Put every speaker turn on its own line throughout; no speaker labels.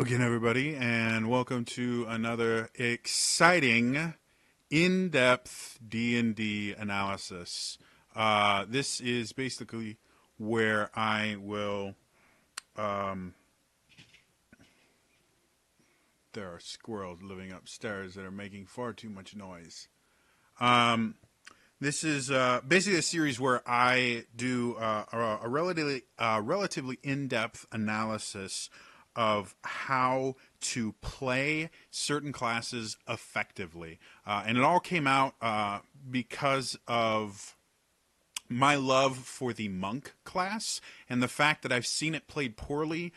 again, everybody, and welcome to another exciting, in-depth D&D analysis. This is basically where I will... there are squirrels living upstairs that are making far too much noise. This is basically a series where I do a relatively in-depth analysis of how to play certain classes effectively. And it all came out because of my love for the monk class and the fact that I've seen it played poorly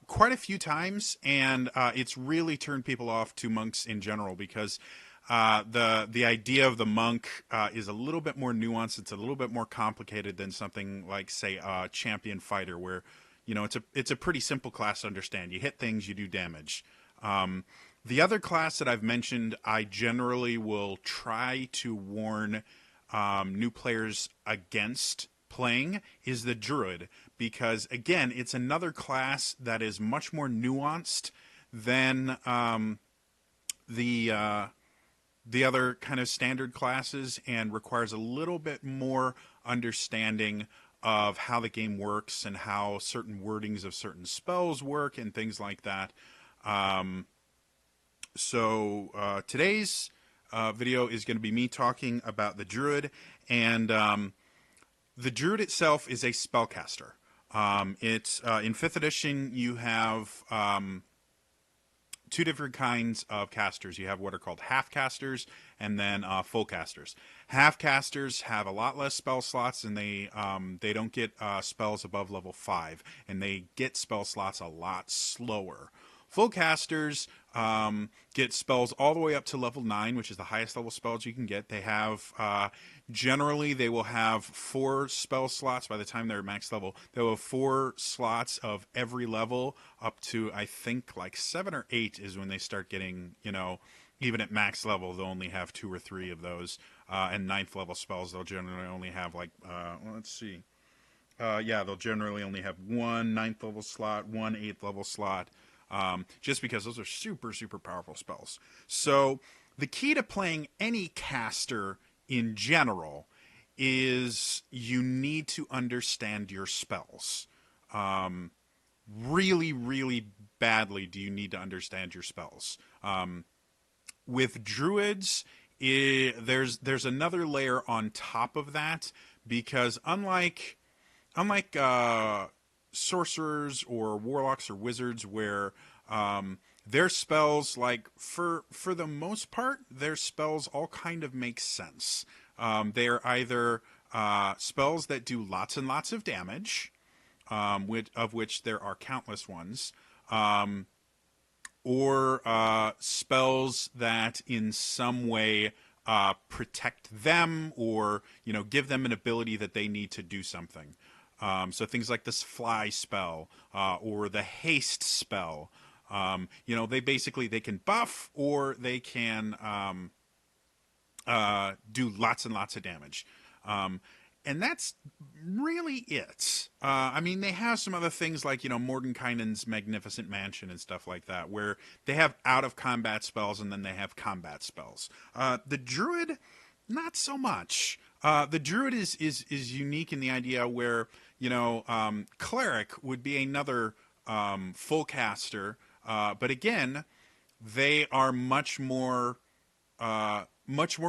quite a few times, and it's really turned people off to monks in general because the idea of the monk is a little bit more nuanced. It's a little bit more complicated than something like, say, champion fighter, where it's a pretty simple class to understand. You hit things, you do damage. The other class that I've mentioned, I generally will try to warn new players against playing, is the Druid, because again, it's another class that is much more nuanced than the other kind of standard classes, and requires a little bit more understanding of how the game works and how certain wordings of certain spells work and things like that. So today's video is going to be me talking about the Druid, and the Druid itself is a spellcaster. It's in 5th edition, you have two different kinds of casters. You have what are called half casters and then full casters. Half casters have a lot less spell slots, and they don't get spells above level 5, and they get spell slots a lot slower. Full casters get spells all the way up to level 9, which is the highest level spells you can get. They have, generally, they will have 4 spell slots by the time they're max level. They will have 4 slots of every level up to, I think, like 7 or 8 is when they start getting, even at max level, they'll only have 2 or 3 of those. And 9th level spells, they'll generally only have like, let's see. They'll generally only have 1 9th level slot, 1 8th level slot. Just because those are super, super powerful spells. So the key to playing any caster in general is you need to understand your spells. Really, really badly do you need to understand your spells. With druids, there's another layer on top of that, because unlike sorcerers or warlocks or wizards, where their spells, like for the most part, their spells all kind of make sense. They are either spells that do lots and lots of damage, of which there are countless ones, or spells that in some way protect them, or give them an ability that they need to do something. So things like this fly spell or the haste spell, they can buff, or they can do lots and lots of damage. And that's really it. They have some other things like, Mordenkainen's Magnificent Mansion and stuff like that, where they have out-of-combat spells and then they have combat spells. The Druid, not so much. The Druid is unique in the idea where, Cleric would be another full caster, but again, they are much more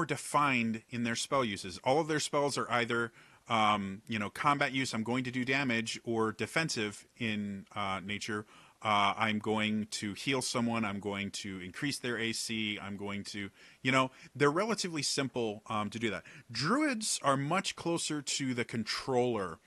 defined in their spell uses. All of their spells are either combat use, I'm going to do damage, or defensive in nature. I'm going to heal someone, I'm going to increase their AC, I'm going to, they're relatively simple to do that. Druids are much closer to the controller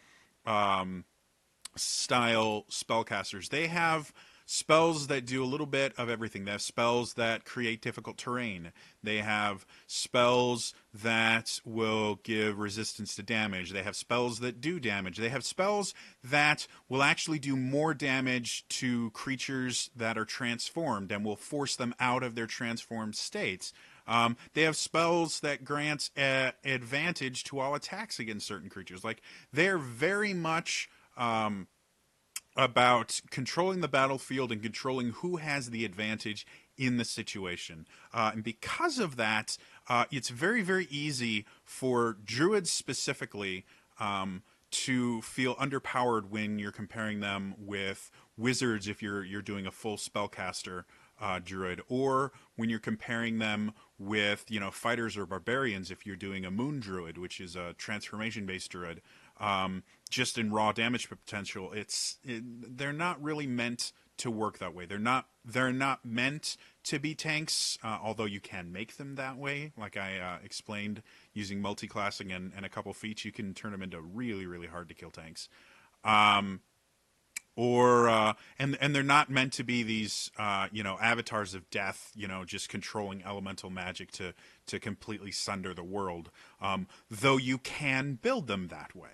style spellcasters. They have spells that do a little bit of everything. They have spells that create difficult terrain. They have spells that will give resistance to damage. They have spells that do damage. They have spells that will actually do more damage to creatures that are transformed and will force them out of their transformed states. They have spells that grant advantage to all attacks against certain creatures. Like, they're very much about controlling the battlefield and controlling who has the advantage in the situation. And because of that, it's very, very easy for druids specifically to feel underpowered when you're comparing them with wizards if you're doing a full spellcaster druid, or when you're comparing them with fighters or barbarians if you're doing a moon druid, which is a transformation based druid. Just in raw damage potential, they're not really meant to work that way. They're not meant to be tanks, although you can make them that way. Like I explained, using multi-classing and a couple feats, you can turn them into really, really hard to kill tanks. And they're not meant to be these avatars of death, just controlling elemental magic to completely sunder the world. Though you can build them that way.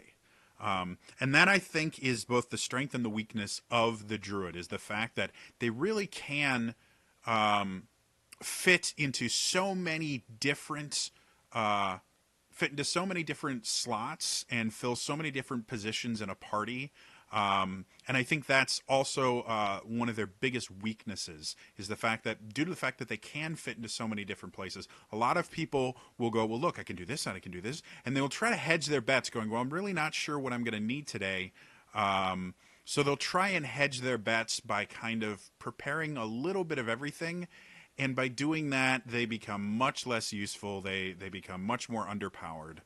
And that, I think, is both the strength and the weakness of the druid, is the fact that they really can fit into so many different slots and fill so many different positions in a party. And I think that's also one of their biggest weaknesses, is the fact that due to the fact that they can fit into so many different places, a lot of people will go, well, look, I can do this and I can do this. And they'll try to hedge their bets going, well, I'm really not sure what I'm going to need today. So they'll try and hedge their bets by kind of preparing a little bit of everything. And by doing that, they become much less useful. They become much more underpowered.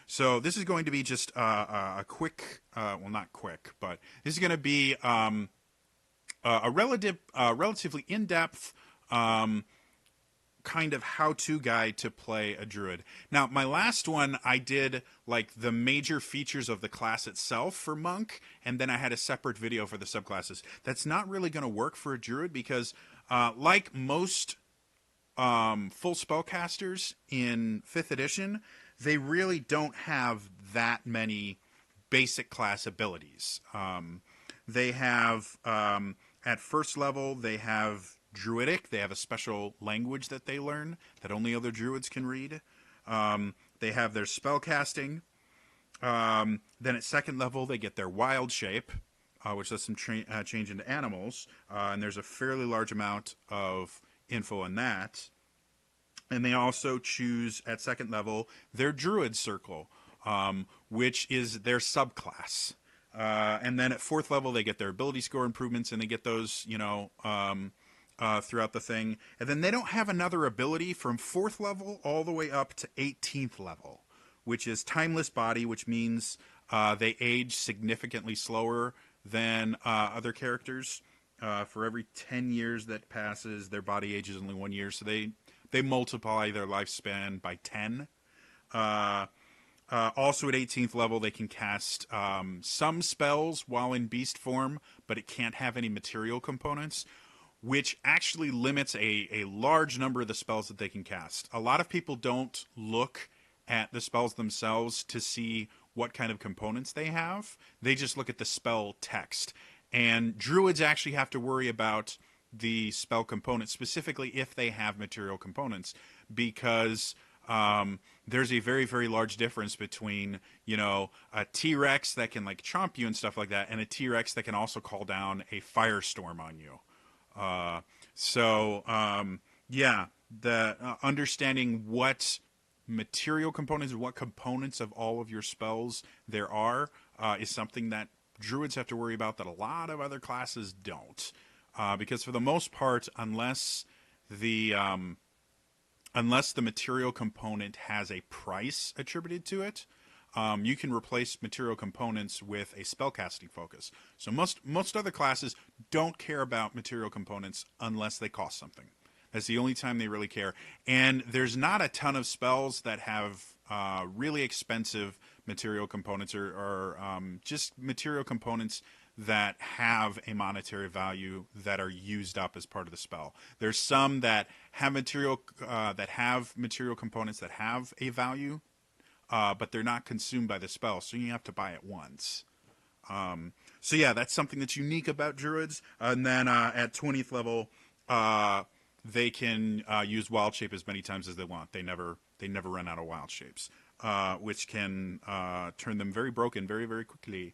So this is going to be just a quick, well, not quick, but this is going to be a relatively in-depth kind of how-to guide to play a druid. Now, my last one, I did like the major features of the class itself for monk, and then I had a separate video for the subclasses. That's not really going to work for a druid because, like most full spellcasters in 5th edition, they really don't have that many basic class abilities. They have, at first level, they have Druidic. They have a special language that they learn that only other Druids can read. They have their spellcasting. Then at second level, they get their Wild Shape, which lets them change into animals. And there's a fairly large amount of info in that. And they also choose, at second level, their Druid Circle, which is their subclass. And then at fourth level, they get their ability score improvements, and they get those, throughout the thing. And then they don't have another ability from 4th level all the way up to 18th level, which is Timeless Body, which means they age significantly slower than other characters. For every 10 years that passes, their body ages only 1 year, so they multiply their lifespan by 10. Also at 18th level, they can cast some spells while in beast form, but it can't have any material components, which actually limits a large number of the spells that they can cast. A lot of people don't look at the spells themselves to see what kind of components they have. They just look at the spell text. And druids actually have to worry about the spell components, specifically if they have material components, because there's a very, very large difference between, a T-Rex that can like chomp you and stuff like that, and a T-Rex that can also call down a firestorm on you. The understanding what material components and what components of all of your spells there are is something that druids have to worry about that a lot of other classes don't. Because for the most part, unless the material component has a price attributed to it, you can replace material components with a spellcasting focus. So most other classes don't care about material components unless they cost something. That's the only time they really care. And there's not a ton of spells that have really expensive material components or just material components that have a monetary value that are used up as part of the spell. There's some that have material components that have a value, but they're not consumed by the spell, so you have to buy it once. So yeah, that's something that's unique about druids. And then at 20th level, they can use wild shape as many times as they want. They never run out of wild shapes, which can turn them very broken very, very quickly.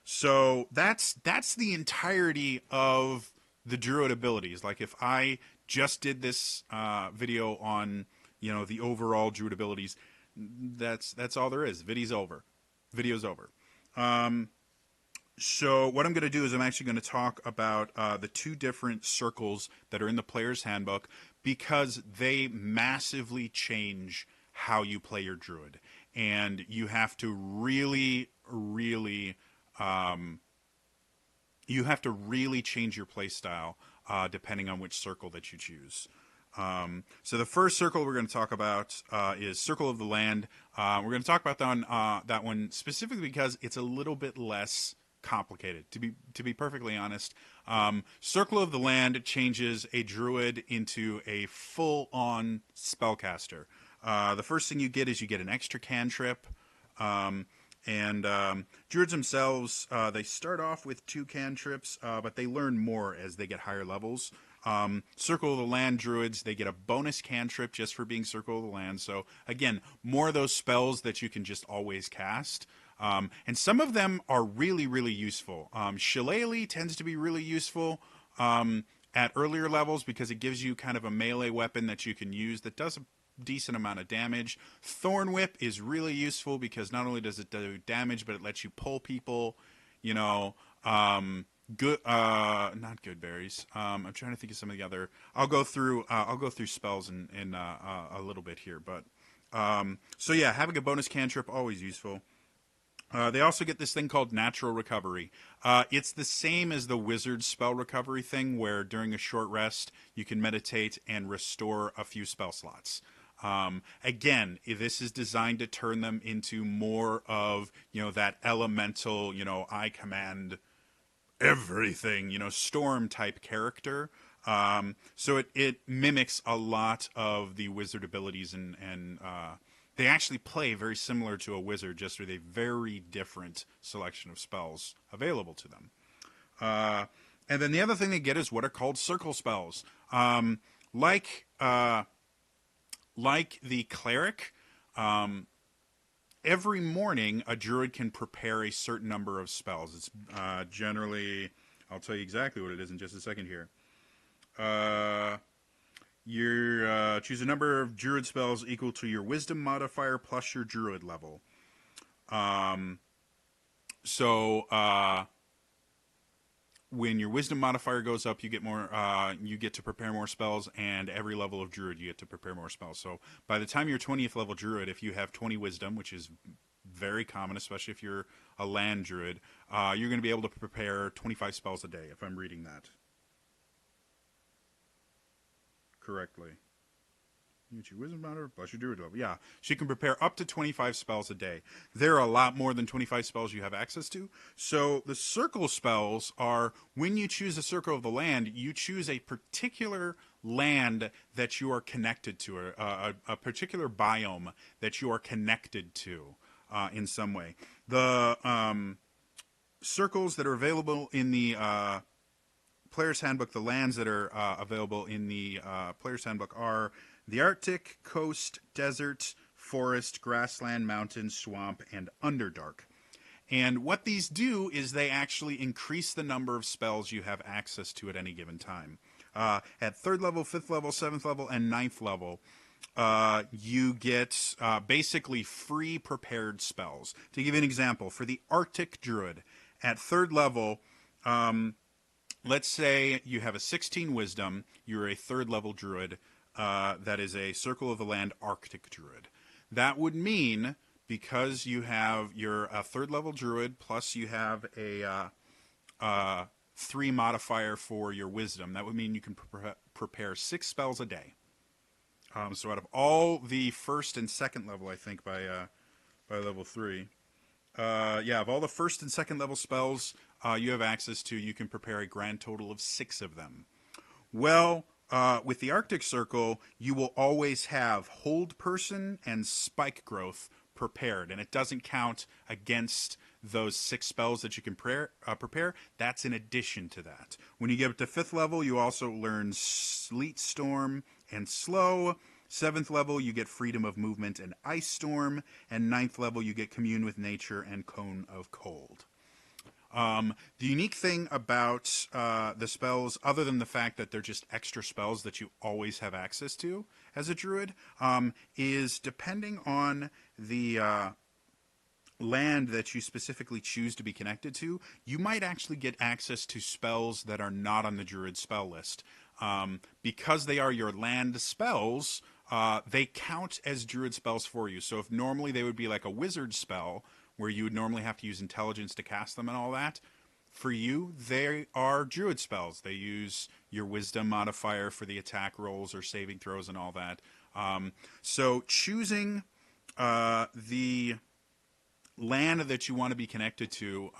So that's the entirety of the Druid abilities. Like if I just did this video on the overall Druid abilities, that's all there is. Video's over. Video's over. So what I'm going to do is I'm actually going to talk about the two different circles that are in the player's handbook because they massively change how you play your druid, and you have to really, really, change your play style depending on which circle that you choose. So the first circle we're going to talk about is Circle of the Land. We're going to talk about that one specifically because it's a little bit less complicated. To be perfectly honest, Circle of the Land changes a druid into a full-on spellcaster. The first thing you get is you get an extra cantrip. Druids themselves, they start off with 2 cantrips, but they learn more as they get higher levels. Circle of the Land druids, they get a bonus cantrip just for being Circle of the Land. So again, more of those spells that you can just always cast. And some of them are really, really useful. Shillelagh tends to be really useful at earlier levels because it gives you kind of a melee weapon that you can use that does a decent amount of damage. Thorn Whip is really useful because not only does it do damage, but it lets you pull people. Good, not good berries. I'm trying to think of some of the other. I'll go through spells in a little bit here, but so yeah, having a bonus cantrip always useful. They also get this thing called Natural Recovery. It's the same as the Wizard spell recovery thing, where during a short rest you can meditate and restore a few spell slots. Again, this is designed to turn them into more of that elemental, I command everything, storm type character. So it mimics a lot of the Wizard abilities and they actually play very similar to a wizard, just with a very different selection of spells available to them. And then the other thing they get is what are called circle spells. Like the cleric, every morning a druid can prepare a certain number of spells. It's generally, I'll tell you exactly what it is in just a second here. You choose a number of druid spells equal to your wisdom modifier plus your druid level. When your wisdom modifier goes up, you get more. You get to prepare more spells, and every level of druid you get to prepare more spells. So by the time you're 20th level druid, if you have 20 wisdom, which is very common, especially if you're a land druid, you're going to be able to prepare 25 spells a day. If I'm reading that correctly. You get your wisdom modifier plus your druid level. Yeah, she can prepare up to 25 spells a day. There are a lot more than 25 spells you have access to. So the circle spells are when you choose a Circle of the Land, you choose a particular land that you are connected to, a particular biome that you are connected to in some way. The circles that are available in the Player's Handbook, the lands that are available in the Player's Handbook are the Arctic, Coast, Desert, Forest, Grassland, Mountain, Swamp, and Underdark. And what these do is they actually increase the number of spells you have access to at any given time. At 3rd level, 5th level, 7th level, and 9th level, you get basically free prepared spells. To give you an example, for the Arctic Druid, at 3rd level, let's say you have a 16 wisdom, you're a 3rd level druid, that is a Circle of the Land Arctic druid. That would mean, because you're a 3rd level druid, plus you have a 3 modifier for your wisdom, that would mean you can prepare 6 spells a day. So out of all the 1st and 2nd level, I think by level 3, of all the 1st and 2nd level spells you have access to, you can prepare a grand total of 6 of them. Well, with the Arctic Circle, you will always have Hold Person and Spike Growth prepared, and it doesn't count against those 6 spells that you can prepare. That's in addition to that. When you get up to 5th level, you also learn Sleet Storm and Slow. 7th level, you get Freedom of Movement and Ice Storm, and 9th level, you get Commune with Nature and Cone of Cold. The unique thing about the spells, other than the fact that they're just extra spells that you always have access to as a druid, is depending on the land that you specifically choose to be connected to, you might actually get access to spells that are not on the druid spell list. Because they are your land spells, they count as druid spells for you. So if normally they would be like a wizard spell, where you would normally have to use intelligence to cast them and all that, for you, they are druid spells. They use your wisdom modifier for the attack rolls or saving throws and all that. So choosing the land that you want to be connected to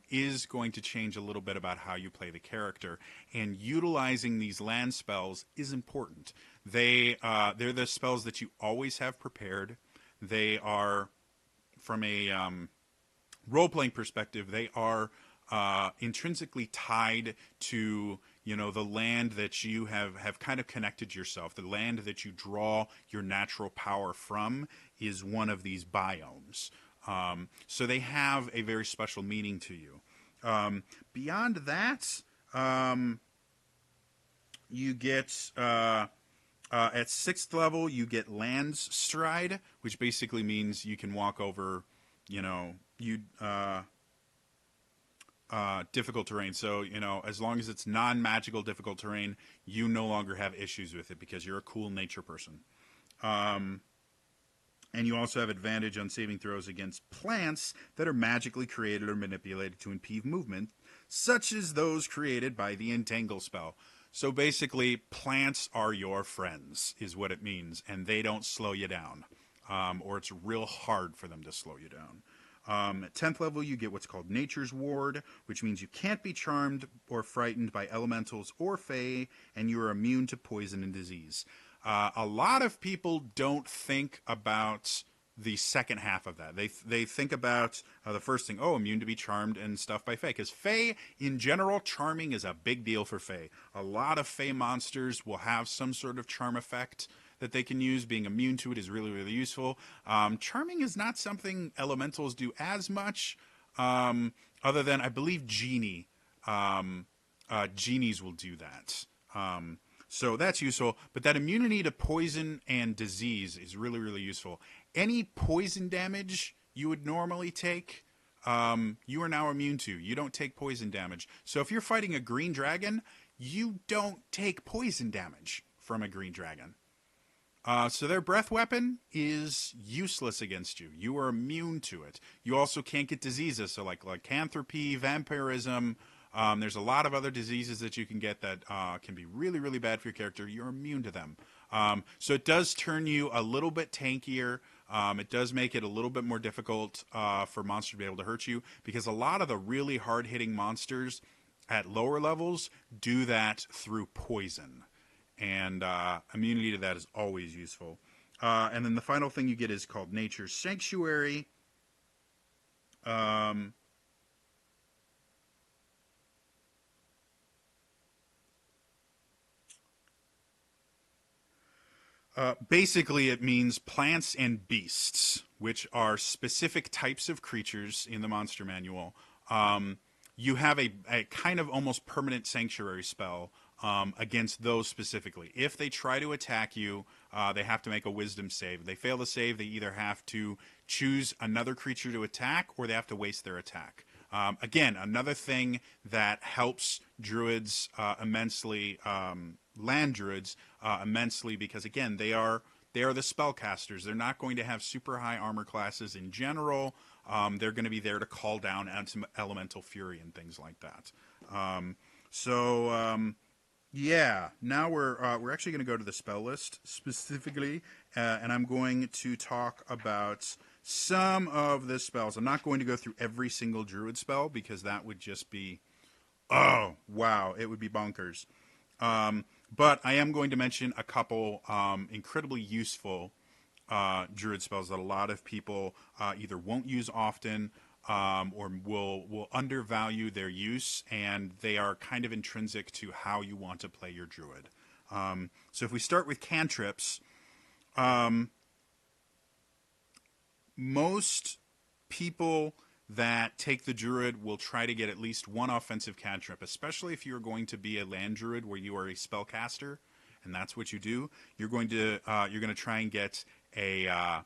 is going to change a little bit about how you play the character, and utilizing these land spells is important. They're the spells that you always have prepared. They are, from a role-playing perspective, they are intrinsically tied to, the land that you have kind of connected yourself. The land that you draw your natural power from is one of these biomes. So they have a very special meaning to you. Beyond that, you get at 6th level you get Land's Stride, which basically means you can walk over, difficult terrain. So as long as it's non-magical difficult terrain, you no longer have issues with it because you're a cool nature person. And you also have advantage on saving throws against plants that are magically created or manipulated to impede movement, such as those created by the Entangle spell. So basically, plants are your friends, is what it means, and they don't slow you down, or it's real hard for them to slow you down. At 10th level, you get what's called Nature's Ward, which means you can't be charmed or frightened by elementals or fae, and you are immune to poison and disease. A lot of people don't think about the second half of that. They think about the first thing, immune to be charmed and stuff by fae. Because fae, in general, charming is a big deal for fae. A lot of fae monsters will have some sort of charm effect that they can use. Being immune to it is really, really useful. Charming is not something elementals do as much, other than, I believe, genie. Genies will do that. So that's useful, but that immunity to poison and disease is really, really useful. Any poison damage you would normally take, you are now immune to. You don't take poison damage. So if you're fighting a green dragon, you don't take poison damage from a green dragon. So their breath weapon is useless against you. You are immune to it. You also can't get diseases, so like lycanthropy, vampirism. There's a lot of other diseases that you can get that can be really, really bad for your character. You're immune to them. So it does turn you a little bit tankier. It does make it a little bit more difficult for monsters to be able to hurt you, because a lot of the really hard-hitting monsters at lower levels do that through poison. And immunity to that is always useful. And then the final thing you get is called Nature's Sanctuary. Basically, it means plants and beasts, which are specific types of creatures in the monster manual. You have a kind of almost permanent sanctuary spell against those specifically. If they try to attack you, they have to make a wisdom save. If they fail to save, they either have to choose another creature to attack, or they have to waste their attack. Again, another thing that helps druids immensely, land druids immensely, because again, they are the spellcasters. They're not going to have super high armor classes in general. They're going to be there to call down some elemental fury and things like that. Yeah. Now we're actually going to go to the spell list specifically, and I'm going to talk about some of the spells. I'm not going to go through every single druid spell, because that would just be, oh wow, it would be bonkers. But I am going to mention a couple incredibly useful druid spells that a lot of people either won't use often or will undervalue their use, and they are kind of intrinsic to how you want to play your druid. So if we start with cantrips, most people that take the Druid will try to get at least one offensive cantrip, especially if you're going to be a land Druid where you are a spellcaster, and that's what you do. You're going to try and get a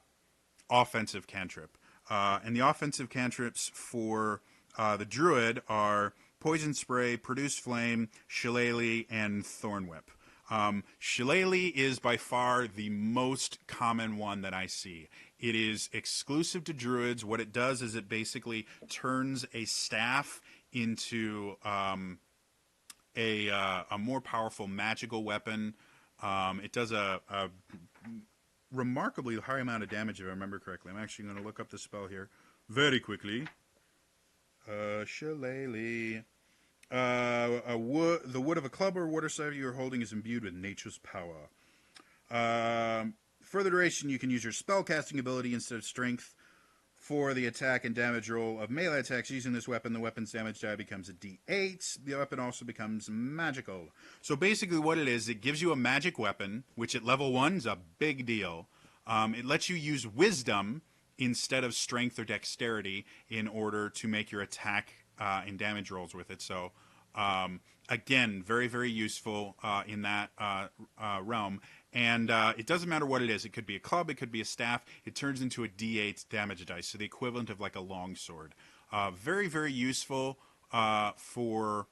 offensive cantrip, and the offensive cantrips for the Druid are Poison Spray, Produce Flame, Shillelagh, and Thorn Whip. Shillelagh is by far the most common one that I see. It is exclusive to Druids. What it does is it basically turns a staff into a more powerful magical weapon. It does a remarkably high amount of damage, if I remember correctly. I'm actually going to look up the spell here very quickly. Shillelagh. The wood of a club or water staff you are holding is imbued with nature's power. For the duration, you can use your spellcasting ability instead of strength for the attack and damage roll of melee attacks. Using this weapon, the weapon's damage die becomes a d8. The weapon also becomes magical. So basically what it is, it gives you a magic weapon, which at level 1 is a big deal. It lets you use wisdom instead of strength or dexterity in order to make your attack and damage rolls with it. So again, very, very useful in that realm. And it doesn't matter what it is. It could be a club, it could be a staff. It turns into a d8 damage dice, so the equivalent of like a longsword. Very, very useful for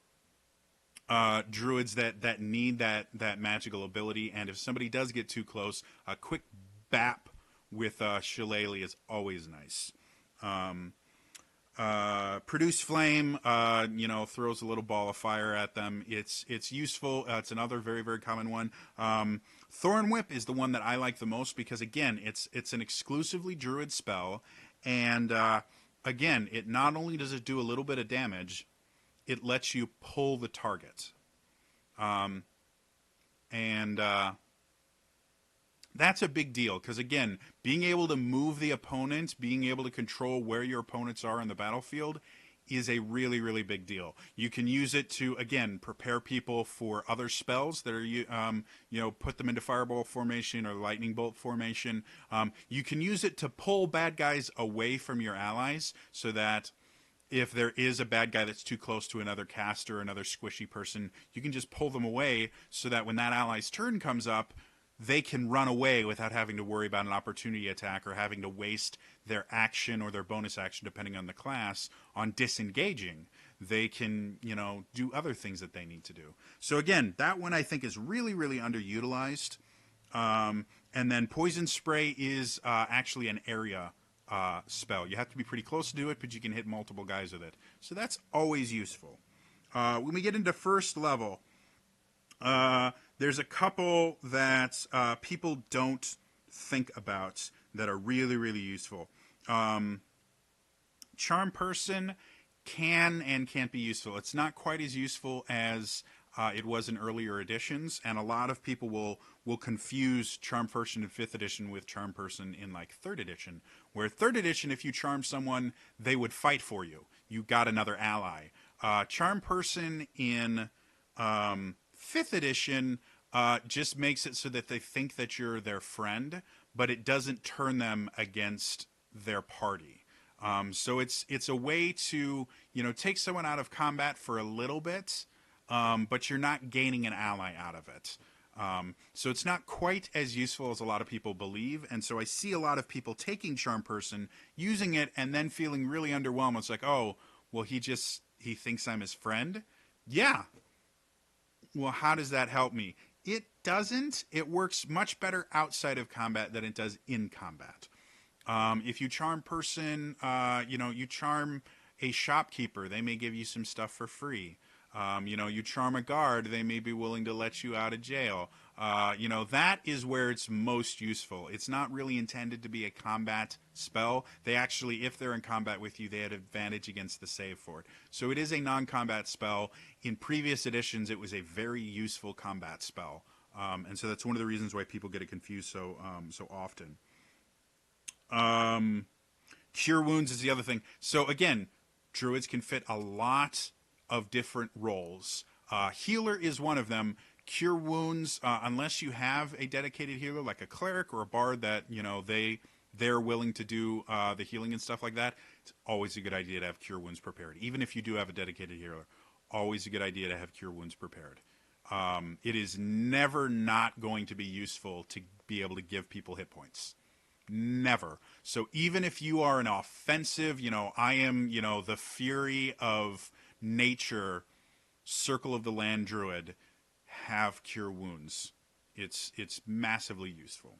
druids that need that magical ability. And if somebody does get too close, a quick bap with Shillelagh is always nice. Produce Flame, throws a little ball of fire at them. It's useful. It's another very, very common one. Thorn Whip is the one that I like the most because, again, it's an exclusively Druid spell. And, again, it not only does it do a little bit of damage, it lets you pull the target. That's a big deal because, again, being able to move the opponent, being able to control where your opponents are in the battlefield is a really, really big deal. You can use it to, again, prepare people for other spells that are, put them into fireball formation or lightning bolt formation. You can use it to pull bad guys away from your allies so that if there is a bad guy that's too close to another caster, another squishy person, you can just pull them away so that when that ally's turn comes up, they can run away without having to worry about an opportunity attack or having to waste their action or their bonus action, depending on the class, on disengaging. They can, do other things that they need to do. So again, that one I think is really, really underutilized. And then Poison Spray is actually an area spell. You have to be pretty close to do it, but you can hit multiple guys with it. So that's always useful. When we get into first level, there's a couple that people don't think about that are really, really useful. Charm Person can and can't be useful. It's not quite as useful as it was in earlier editions, and a lot of people will confuse Charm Person in 5th edition with Charm Person in like 3rd edition, where 3rd edition, if you charm someone, they would fight for you. You got another ally. Charm Person in 5th edition just makes it so that they think that you're their friend, but it doesn't turn them against their party. So it's a way to take someone out of combat for a little bit, but you're not gaining an ally out of it. So it's not quite as useful as a lot of people believe, and so I see a lot of people taking Charm Person, using it, and then feeling really underwhelmed. It's like, oh, well, he thinks I'm his friend? Yeah. Well, how does that help me? It doesn't. It works much better outside of combat than it does in combat. If you Charm Person, you charm a shopkeeper, they may give you some stuff for free. You charm a guard, they may be willing to let you out of jail. That is where it's most useful. It's not really intended to be a combat spell. They actually, if they're in combat with you, they had advantage against the save for it. So it is a non-combat spell. In previous editions, it was a very useful combat spell. And so that's one of the reasons why people get it confused so often. Cure Wounds is the other thing. So again, Druids can fit a lot of different roles. Healer is one of them. Cure Wounds, unless you have a dedicated healer like a cleric or a bard that they're willing to do the healing and stuff like that, it's always a good idea to have Cure Wounds prepared. Even if you do have a dedicated healer, always a good idea to have Cure Wounds prepared. It is never not going to be useful to be able to give people hit points. Never. So even if you are an offensive, I am, the fury of nature, Circle of the Land Druid, have Cure Wounds. It's massively useful.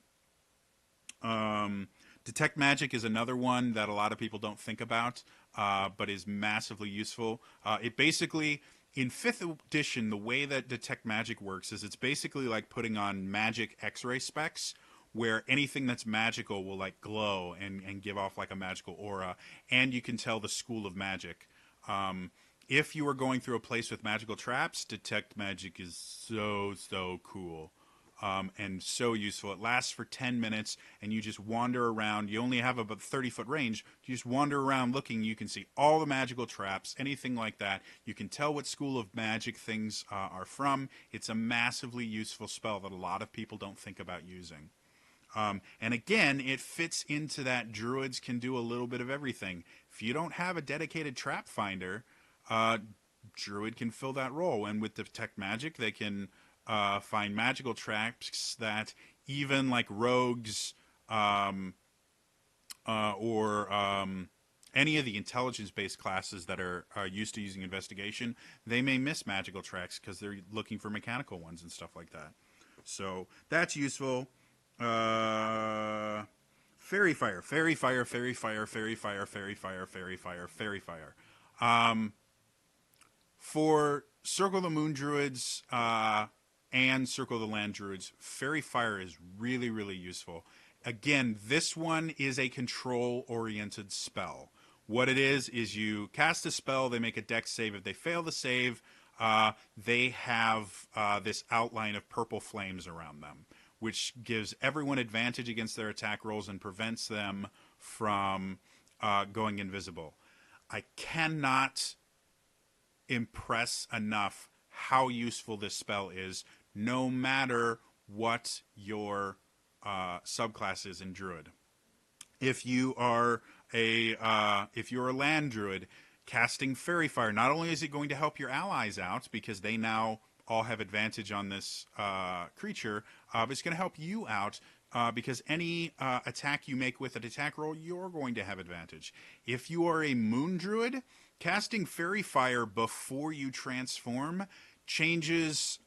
Detect Magic is another one that a lot of people don't think about, but is massively useful. It basically, in 5th edition, the way that Detect Magic works is it's basically like putting on magic X-ray specs, where anything that's magical will like glow and give off like a magical aura, and you can tell the school of magic. If you are going through a place with magical traps, Detect Magic is so cool. And so useful. It lasts for 10 minutes, and you just wander around. You only have about 30-foot range. You just wander around looking. You can see all the magical traps, anything like that. You can tell what school of magic things are from. It's a massively useful spell that a lot of people don't think about using. And again, it fits into that Druids can do a little bit of everything. If you don't have a dedicated trap finder, Druid can fill that role. And with Detect Magic, they can find magical traps that even like rogues or any of the intelligence-based classes that are used to using investigation, they may miss magical traps because they're looking for mechanical ones and stuff like that. So that's useful. Fairy Fire, Fairy Fire, Fairy Fire, Fairy Fire, Fairy Fire, Fairy Fire, Fairy Fire. For Circle of the Moon Druids and Circle of the Land Druids, Fairy Fire is really, really useful. Again, this one is a control-oriented spell. What it is you cast a spell, they make a dex save. If they fail the save, they have this outline of purple flames around them, which gives everyone advantage against their attack rolls and prevents them from going invisible. I cannot impress enough how useful this spell is, no matter what your subclass is in Druid. If you are a land Druid, casting Fairy Fire, not only is it going to help your allies out because they now all have advantage on this creature, but it's going to help you out because any attack you make with an attack roll, you're going to have advantage. If you are a Moon Druid, casting Fairy Fire before you transform changes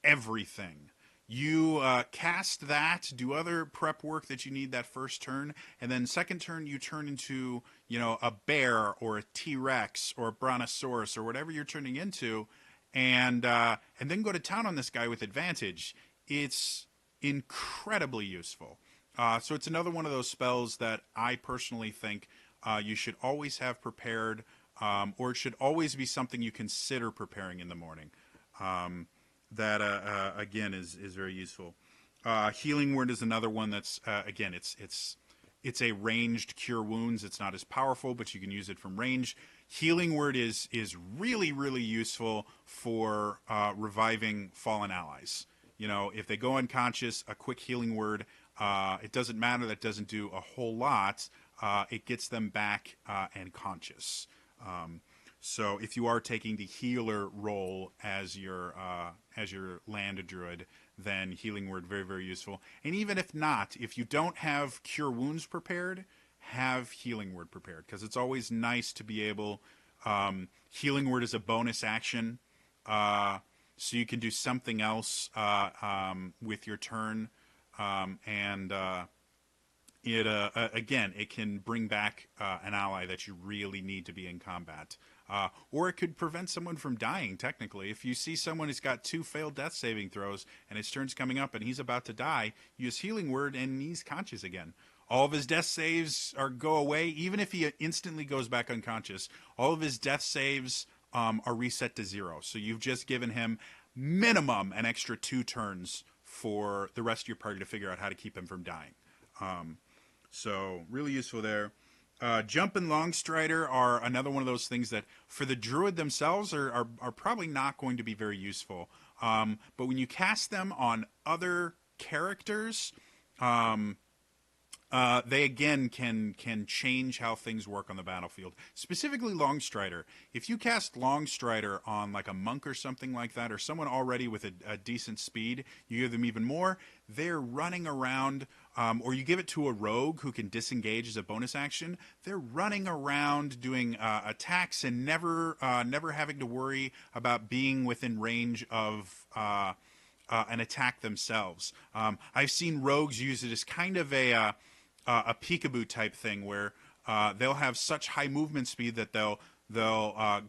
everything. You cast that, do other prep work that you need that first turn, and then second turn you turn into, a bear or a T-Rex or a Brontosaurus or whatever you're turning into, and then go to town on this guy with advantage. It's incredibly useful. So it's another one of those spells that I personally think you should always have prepared, or it should always be something you consider preparing in the morning. That again is very useful. Healing Word is another one that's again it's a ranged cure wounds. It's not as powerful, but you can use it from range. Healing Word is really, really useful for reviving fallen allies. If they go unconscious, a quick Healing Word, it doesn't matter. That doesn't do a whole lot. It gets them back and conscious. So if you are taking the healer role as your land Druid, then Healing Word, very, very useful. And even if not, if you don't have Cure Wounds prepared, have Healing Word prepared, because it's always nice to be able. Healing Word is a bonus action, so you can do something else with your turn, and it can bring back an ally that you really need to be in combat. Or it could prevent someone from dying, technically. If you see someone who's got 2 failed death saving throws and his turn's coming up and he's about to die, use Healing Word and he's conscious again. All of his death saves go away. Even if he instantly goes back unconscious, all of his death saves are reset to 0. So you've just given him minimum an extra 2 turns for the rest of your party to figure out how to keep him from dying. So really useful there. Jump and Longstrider are another one of those things that for the Druid themselves are probably not going to be very useful. But when you cast them on other characters, they again can change how things work on the battlefield. Specifically, Longstrider. If you cast Longstrider on like a monk or something like that, or someone already with a decent speed, you give them even more. They're running around, or you give it to a rogue who can disengage as a bonus action. They're running around doing attacks and never having to worry about being within range of an attack themselves. I've seen rogues use it as kind of a peekaboo type thing where they'll have such high movement speed that they'll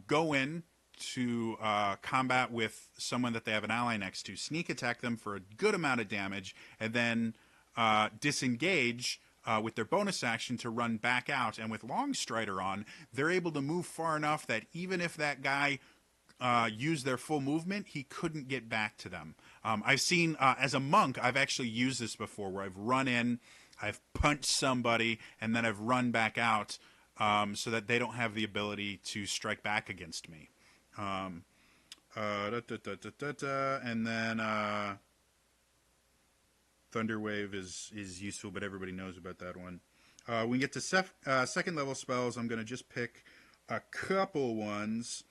go in to combat with someone that they have an ally next to, sneak attack them for a good amount of damage, and then disengage with their bonus action to run back out. And with Longstrider on, they're able to move far enough that even if that guy used their full movement, he couldn't get back to them. I've seen, as a monk, I've actually used this before where I've run in, I've punched somebody, and then I've run back out so that they don't have the ability to strike back against me. And then Thunderwave is useful, but everybody knows about that one. When we get to second level spells, I'm going to just pick a couple ones.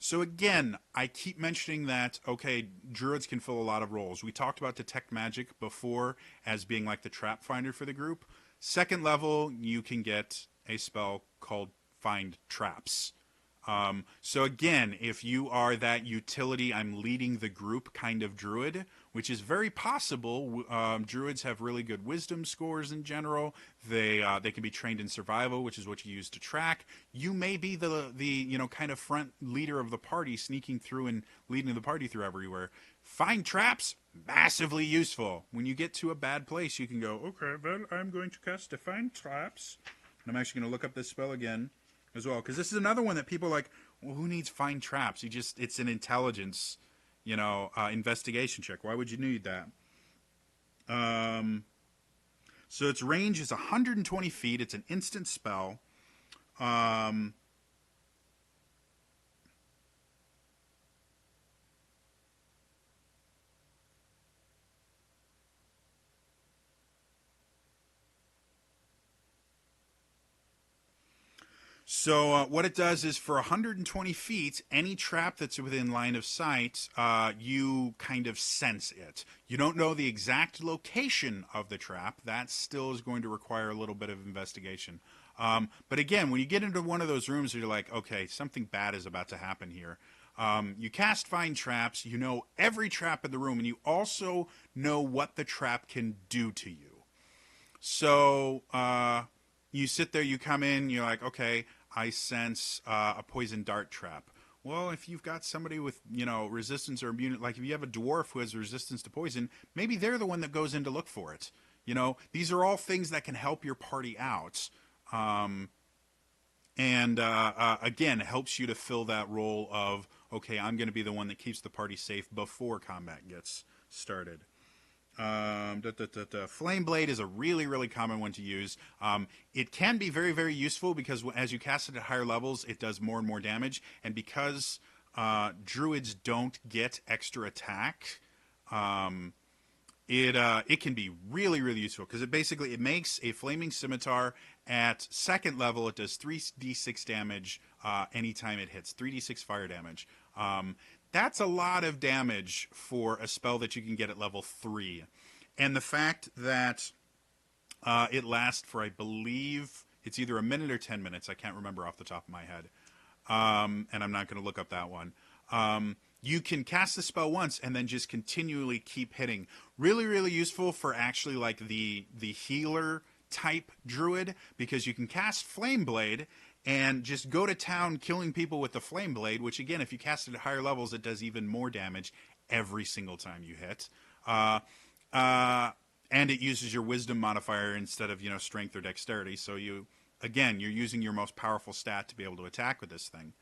So again, I keep mentioning that, okay, druids can fill a lot of roles. We talked about Detect Magic before as being like the trap finder for the group. Second level, you can get a spell called Find Traps. So again, if you are that utility, I'm leading the group kind of druid, which is very possible. Druids have really good wisdom scores in general. They can be trained in survival, which is what you use to track. You may be the kind of front leader of the party, sneaking through and leading the party through everywhere. Find traps, massively useful. When you get to a bad place, you can go, okay, well, I'm going to cast Find Traps. And I'm actually going to look up this spell again as well, because this is another one that people are like, well, who needs Find Traps? It's an intelligence, investigation check. Why would you need that? So its range is 120 feet. It's an instant spell. So what it does is for 120 feet, any trap that's within line of sight, you kind of sense it. You don't know the exact location of the trap. That still is going to require a little bit of investigation. But again, when you get into one of those rooms, you're like, okay, something bad is about to happen here. You cast Find Traps. You know every trap in the room, and you also know what the trap can do to you. So you sit there, you come in, you're like, okay, I sense a poison dart trap. Well, if you've got somebody with, resistance or immunity, like if you have a dwarf who has resistance to poison, maybe they're the one that goes in to look for it. These are all things that can help your party out. And again, helps you to fill that role of, okay, I'm going to be the one that keeps the party safe before combat gets started. Flame Blade is a really, really common one to use. It can be very, very useful because as you cast it at higher levels, it does more and more damage. And because druids don't get extra attack, it can be really, really useful because it makes a flaming scimitar at second level. It does 3d6 damage anytime it hits, 3d6 fire damage. That's a lot of damage for a spell that you can get at level 3. And the fact that it lasts for, I believe, it's either a minute or 10 minutes. I can't remember off the top of my head. And I'm not going to look up that one. You can cast the spell once and then just continually keep hitting. Really, really useful for actually like the healer type druid, because you can cast Flame Blade and just go to town killing people with the Flame Blade, which again, if you cast it at higher levels, it does even more damage every single time you hit. And it uses your wisdom modifier instead of, strength or dexterity. So you're using your most powerful stat to be able to attack with this thing.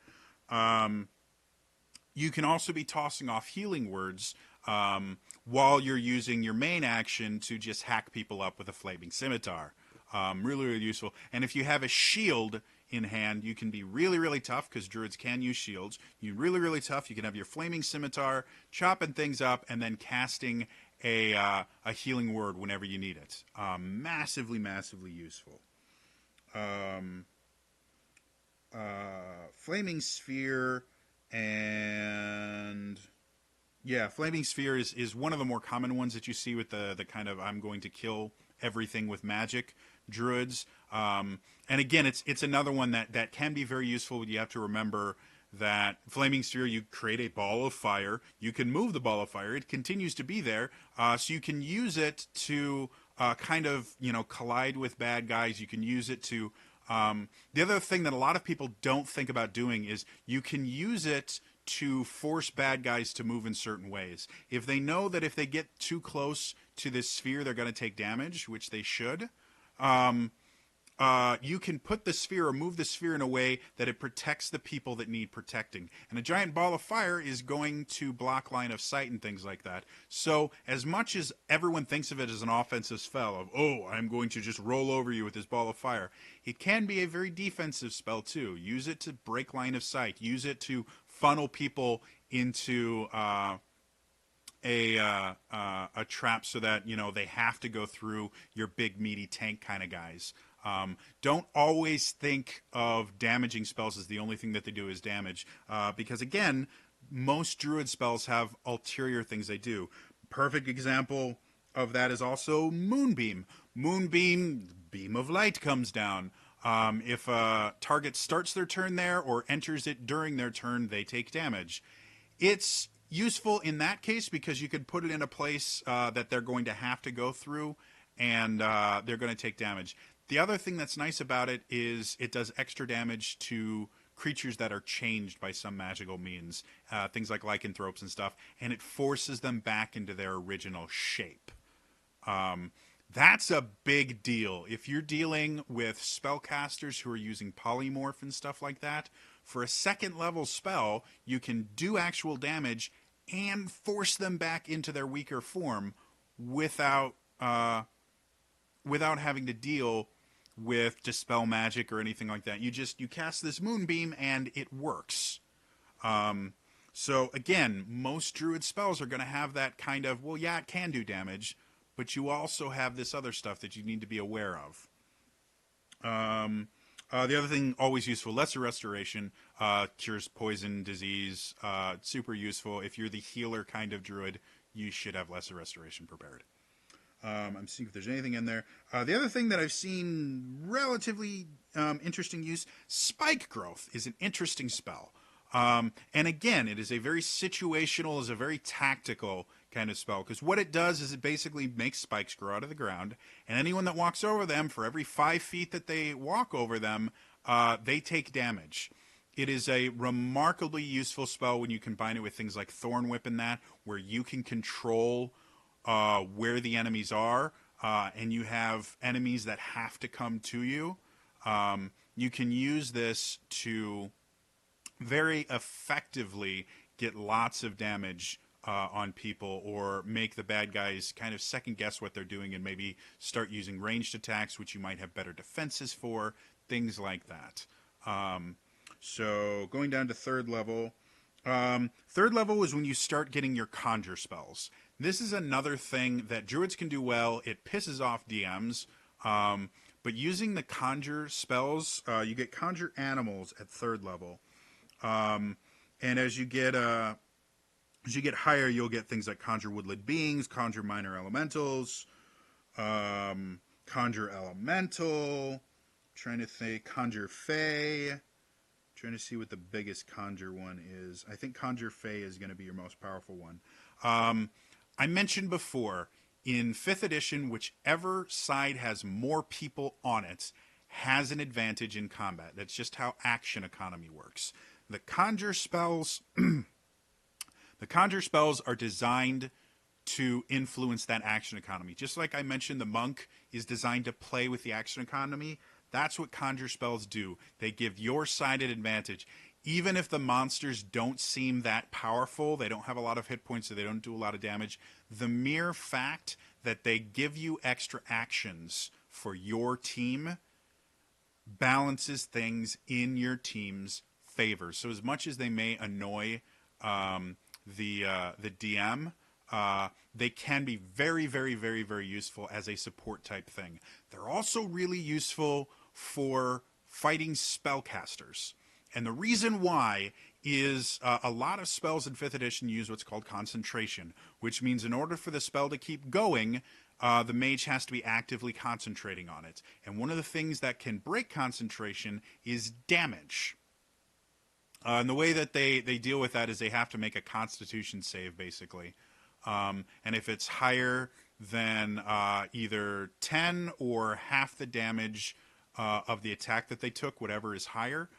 You can also be tossing off healing words while you're using your main action to just hack people up with a flaming scimitar. Really, really useful. And if you have a shield in hand, you can be really, really tough because druids can use shields. You're really, really tough. You can have your flaming scimitar, chopping things up, and then casting a healing word whenever you need it. Massively, massively useful. Flaming Sphere and yeah, Flaming Sphere is one of the more common ones that you see with the kind of I'm going to kill everything with magic druids. And again, it's another one that can be very useful. You have to remember that Flaming Sphere, you create a ball of fire. You can move the ball of fire. It continues to be there. So you can use it to kind of, collide with bad guys. You can use it to... the other thing that a lot of people don't think about doing is you can use it to force bad guys to move in certain ways. If they know that if they get too close to this sphere, they're going to take damage, which they should, you can put the sphere or move the sphere in a way that it protects the people that need protecting. And a giant ball of fire is going to block line of sight and things like that. So as much as everyone thinks of it as an offensive spell of, oh, I'm going to just roll over you with this ball of fire, it can be a very defensive spell too. Use it to break line of sight. Use it to funnel people into a trap so that they have to go through your big meaty tank kind of guys. Don't always think of damaging spells as the only thing that they do is damage, because again, most druid spells have ulterior things they do. Perfect example of that is also Moonbeam. Moonbeam, beam of light comes down. If a target starts their turn there or enters it during their turn, they take damage. It's useful in that case because you could put it in a place that they're going to have to go through, and they're going to take damage. The other thing that's nice about it is it does extra damage to creatures that are changed by some magical means, things like lycanthropes and stuff, and it forces them back into their original shape. That's a big deal. If you're dealing with spellcasters who are using polymorph and stuff like that, for a second level spell, you can do actual damage and force them back into their weaker form without having to deal with dispel magic or anything like that. You cast this moonbeam and it works. So again, most druid spells are going to have that kind of, well, yeah, it can do damage, but you also have this other stuff that you need to be aware of. The other thing, always useful, Lesser Restoration, cures poison, disease, super useful. If you're the healer kind of druid, you should have Lesser Restoration prepared. I'm seeing if there's anything in there. The other thing that I've seen relatively interesting use, Spike Growth is an interesting spell. And again, it is a very situational, is a very tactical kind of spell, because what it does is it basically makes spikes grow out of the ground, and anyone that walks over them, for every 5 feet that they walk over them, they take damage. It is a remarkably useful spell when you combine it with things like Thorn Whip and that, where you can control where the enemies are, and you have enemies that have to come to you. You can use this to very effectively get lots of damage on people, or make the bad guys kind of second guess what they're doing and maybe start using ranged attacks, which you might have better defenses for, things like that. So going down to third level. Third level is when you start getting your conjure spells. This is another thing that druids can do well. It pisses off DMs. But using the conjure spells, you get conjure animals at third level. And as you get higher, you'll get things like conjure woodland beings, conjure minor elementals, conjure elemental, trying to think, conjure fae, trying to see what the biggest conjure one is. I think conjure fae is going to be your most powerful one. I mentioned before, in 5th edition, whichever side has more people on it has an advantage in combat. That's just how action economy works. The conjure spells are designed to influence that action economy. Just like I mentioned, the monk is designed to play with the action economy. That's what conjure spells do. They give your side an advantage. Even if the monsters don't seem that powerful, they don't have a lot of hit points, so they don't do a lot of damage, the mere fact that they give you extra actions for your team balances things in your team's favor. So as much as they may annoy the DM, they can be very, very, very, very useful as a support type thing. They're also really useful for fighting spellcasters. And the reason why is a lot of spells in 5th edition use what's called concentration, which means in order for the spell to keep going, the mage has to be actively concentrating on it. And one of the things that can break concentration is damage. And the way that they deal with that is they have to make a constitution save, basically. And if it's higher than either 10 or half the damage of the attack that they took, whatever is higher,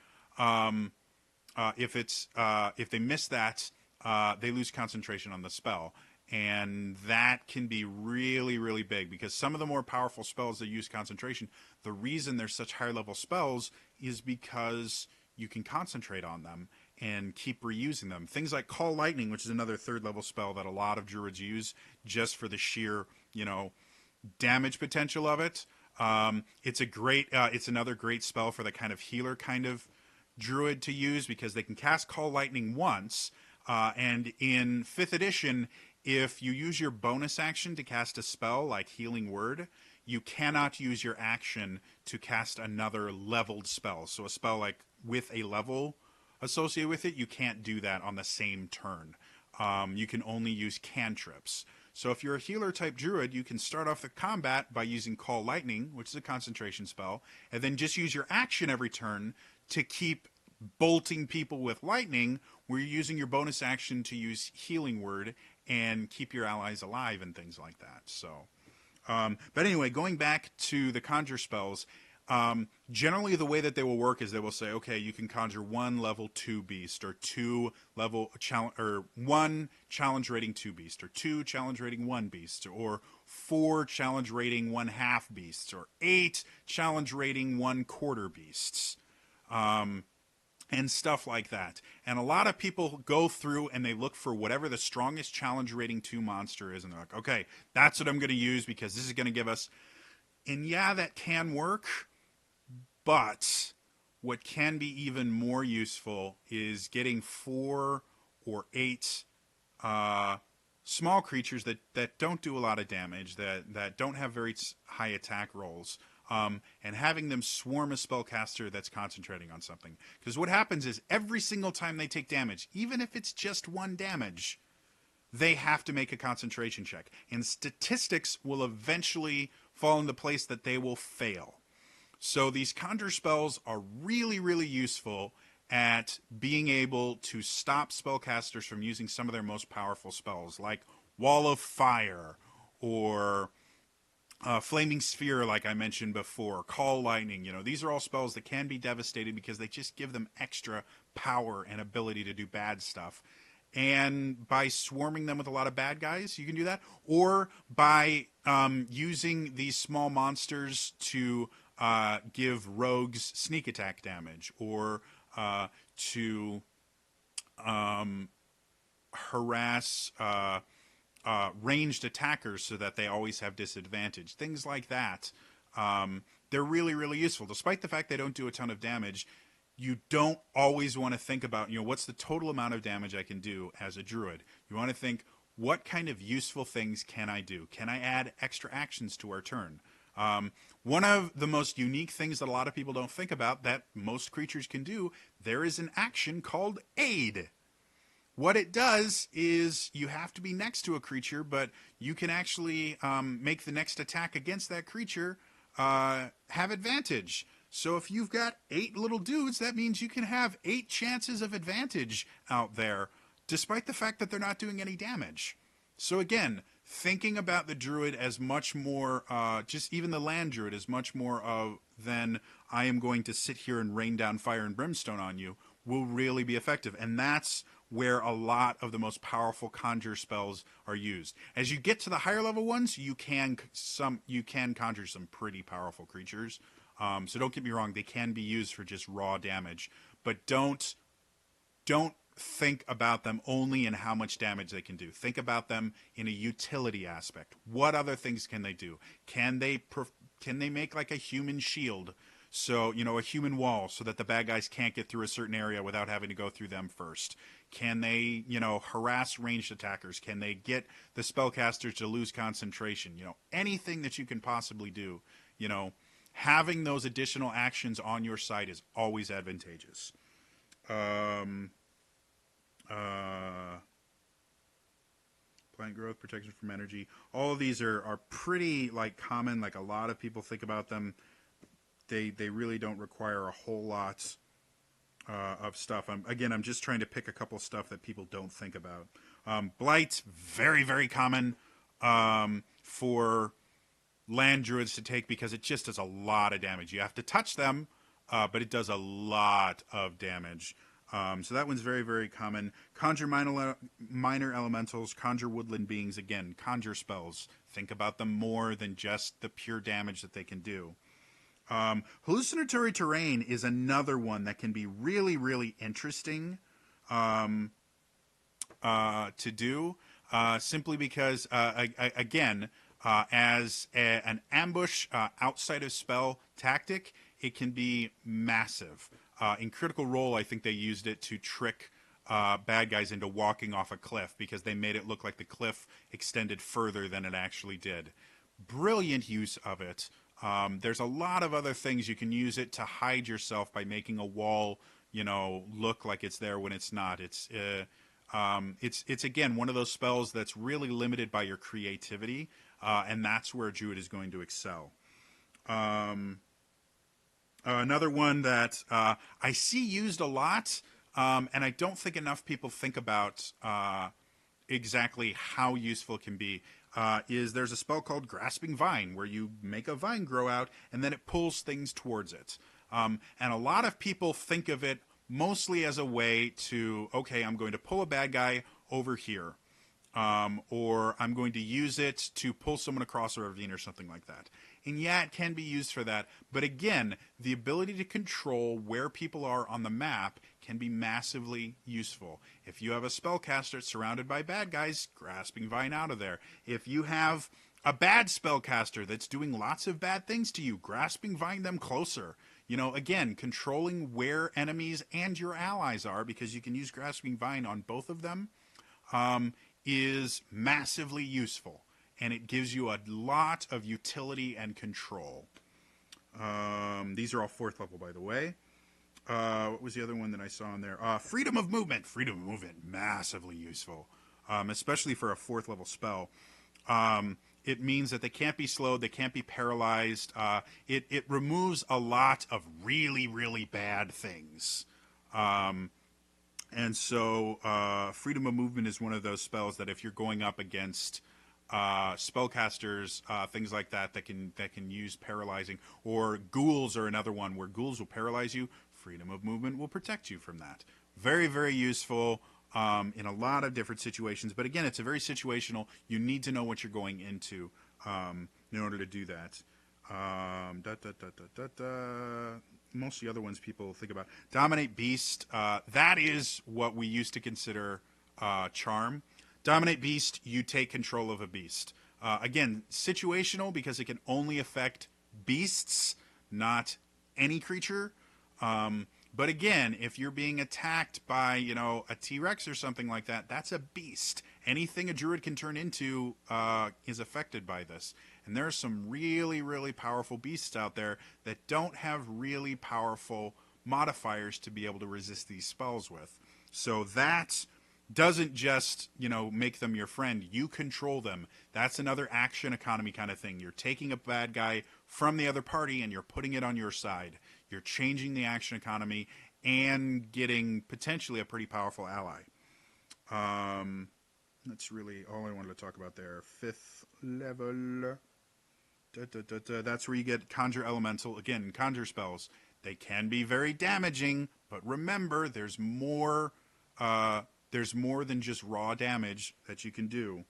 if they miss that, they lose concentration on the spell. And that can be really, really big, because some of the more powerful spells that use concentration, the reason they're such higher level spells is because you can concentrate on them and keep reusing them. Things like Call Lightning, which is another 3rd level spell that a lot of druids use just for the sheer, damage potential of it. It's another great spell for the kind of healer kind of druid to use, because they can cast Call Lightning once, and in 5th edition, if you use your bonus action to cast a spell like Healing Word, you cannot use your action to cast another leveled spell. So a spell like with a level associated with it, you can't do that on the same turn. You can only use cantrips. So if you're a healer type druid, you can start off the combat by using Call Lightning, which is a concentration spell, and then just use your action every turn to keep bolting people with lightning, where you're using your bonus action to use Healing Word and keep your allies alive and things like that. So, but anyway, going back to the conjure spells, generally the way that they will work is they will say, okay, you can conjure 1 level 2 beast, or 2 level challenge, or 1 challenge rating 2 beast, or 2 challenge rating 1 beast, or 4 challenge rating 1/2 beasts, or 8 challenge rating 1/4 beasts. And stuff like that. And a lot of people go through and they look for whatever the strongest challenge rating 2 monster is, and they're like, okay, that's what I'm going to use because this is going to give us... And yeah, that can work, but what can be even more useful is getting 4 or 8 small creatures that don't do a lot of damage, that don't have very high attack rolls, and having them swarm a spellcaster that's concentrating on something. Because what happens is every single time they take damage, even if it's just 1 damage, they have to make a concentration check. And statistics will eventually fall into place that they will fail. So these conjure spells are really, really useful at being able to stop spellcasters from using some of their most powerful spells, like Wall of Fire, or Flaming Sphere, like I mentioned before, Call Lightning. These are all spells that can be devastating because they just give them extra power and ability to do bad stuff. And by swarming them with a lot of bad guys, you can do that. Or by using these small monsters to give rogues sneak attack damage, or to harass ranged attackers so that they always have disadvantage. Things like that. They're really, really useful. Despite the fact they don't do a ton of damage, you don't always want to think about, what's the total amount of damage I can do as a druid. You want to think, what kind of useful things can I do? Can I add extra actions to our turn? One of the most unique things that a lot of people don't think about that most creatures can do, there is an action called Aid. What it does is you have to be next to a creature, but you can actually make the next attack against that creature have advantage. So if you've got 8 little dudes, that means you can have 8 chances of advantage out there, despite the fact that they're not doing any damage. So again, thinking about the druid as much more, just even the land druid, as much more of than I am going to sit here and rain down fire and brimstone on you, will really be effective. And that's where a lot of the most powerful conjure spells are used. As you get to the higher level ones, you can conjure some pretty powerful creatures. So don't get me wrong, they can be used for just raw damage, but don't think about them only in how much damage they can do. Think about them in a utility aspect. What other things can they do? Can they make like a human shield So, a human wall so that the bad guys can't get through a certain area without having to go through them first. Can they, harass ranged attackers? Can they get the spellcasters to lose concentration? Anything that you can possibly do, having those additional actions on your side is always advantageous. Plant growth, protection from energy. All of these are pretty common. Like a lot of people think about them. They really don't require a whole lot of stuff. I'm just trying to pick a couple stuff that people don't think about. Blight, very, very common for land druids to take because it just does a lot of damage. You have to touch them, but it does a lot of damage. So that one's very, very common. Conjure minor elementals, conjure woodland beings. Again, conjure spells. Think about them more than just the pure damage that they can do. Hallucinatory terrain is another one that can be really, really interesting to do, simply because, as an ambush outside of spell tactic, it can be massive. In Critical Role, I think they used it to trick bad guys into walking off a cliff because they made it look like the cliff extended further than it actually did. Brilliant use of it. There's a lot of other things you can use it to hide yourself by making a wall, look like it's there when it's not. It's again one of those spells that's really limited by your creativity, and that's where Druid is going to excel. Another one that I see used a lot, and I don't think enough people think about exactly how useful it can be, is there's a spell called Grasping Vine, where you make a vine grow out, and then it pulls things towards it. And a lot of people think of it mostly as a way to, okay, I'm going to pull a bad guy over here, or I'm going to use it to pull someone across a ravine or something like that. And yeah, it can be used for that. But again, the ability to control where people are on the map can be massively useful. If you have a spellcaster surrounded by bad guys, Grasping Vine out of there. If you have a bad spellcaster that's doing lots of bad things to you, Grasping Vine them closer. Again, controlling where enemies and your allies are, because you can use Grasping Vine on both of them, is massively useful. And it gives you a lot of utility and control. These are all 4th level, by the way. What was the other one that I saw in there? Freedom of movement. Freedom of movement, massively useful, especially for a 4th level spell. It means that they can't be slowed, they can't be paralyzed. It removes a lot of really, really bad things. And so Freedom of Movement is one of those spells that if you're going up against spellcasters, things like that can use paralyzing, or ghouls are another one where ghouls will paralyze you. Freedom of Movement will protect you from that. Very, very useful in a lot of different situations. But again, it's a very situational. You need to know what you're going into in order to do that. Most of the other ones people think about. Dominate Beast. That is what we used to consider charm. Dominate Beast, you take control of a beast. Again, situational because it can only affect beasts, not any creature. But again, if you're being attacked by, a T-Rex or something like that, that's a beast. Anything a druid can turn into is affected by this. And there are some really, really powerful beasts out there that don't have really powerful modifiers to be able to resist these spells with. So that doesn't just, make them your friend. You control them. That's another action economy kind of thing. You're taking a bad guy from the other party and you're putting it on your side. You're changing the action economy and getting potentially a pretty powerful ally. That's really all I wanted to talk about there. 5th level. That's where you get Conjure Elemental. Again, conjure spells. They can be very damaging, but remember, there's more than just raw damage that you can do.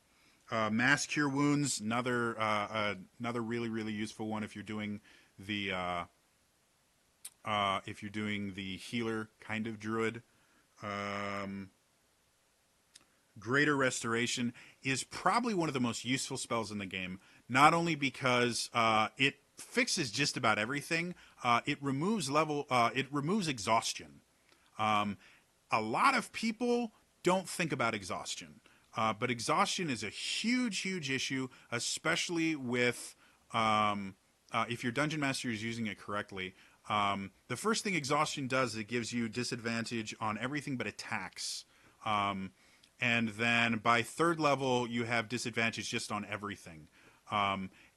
Mass Cure Wounds, another really, really useful one if you're doing the healer kind of druid. Greater Restoration is probably one of the most useful spells in the game, not only because it fixes just about everything. It removes exhaustion. A lot of people don't think about exhaustion, but exhaustion is a huge, huge issue, especially with if your dungeon master is using it correctly. The first thing exhaustion does is it gives you disadvantage on everything but attacks. And then by third level, you have disadvantage just on everything.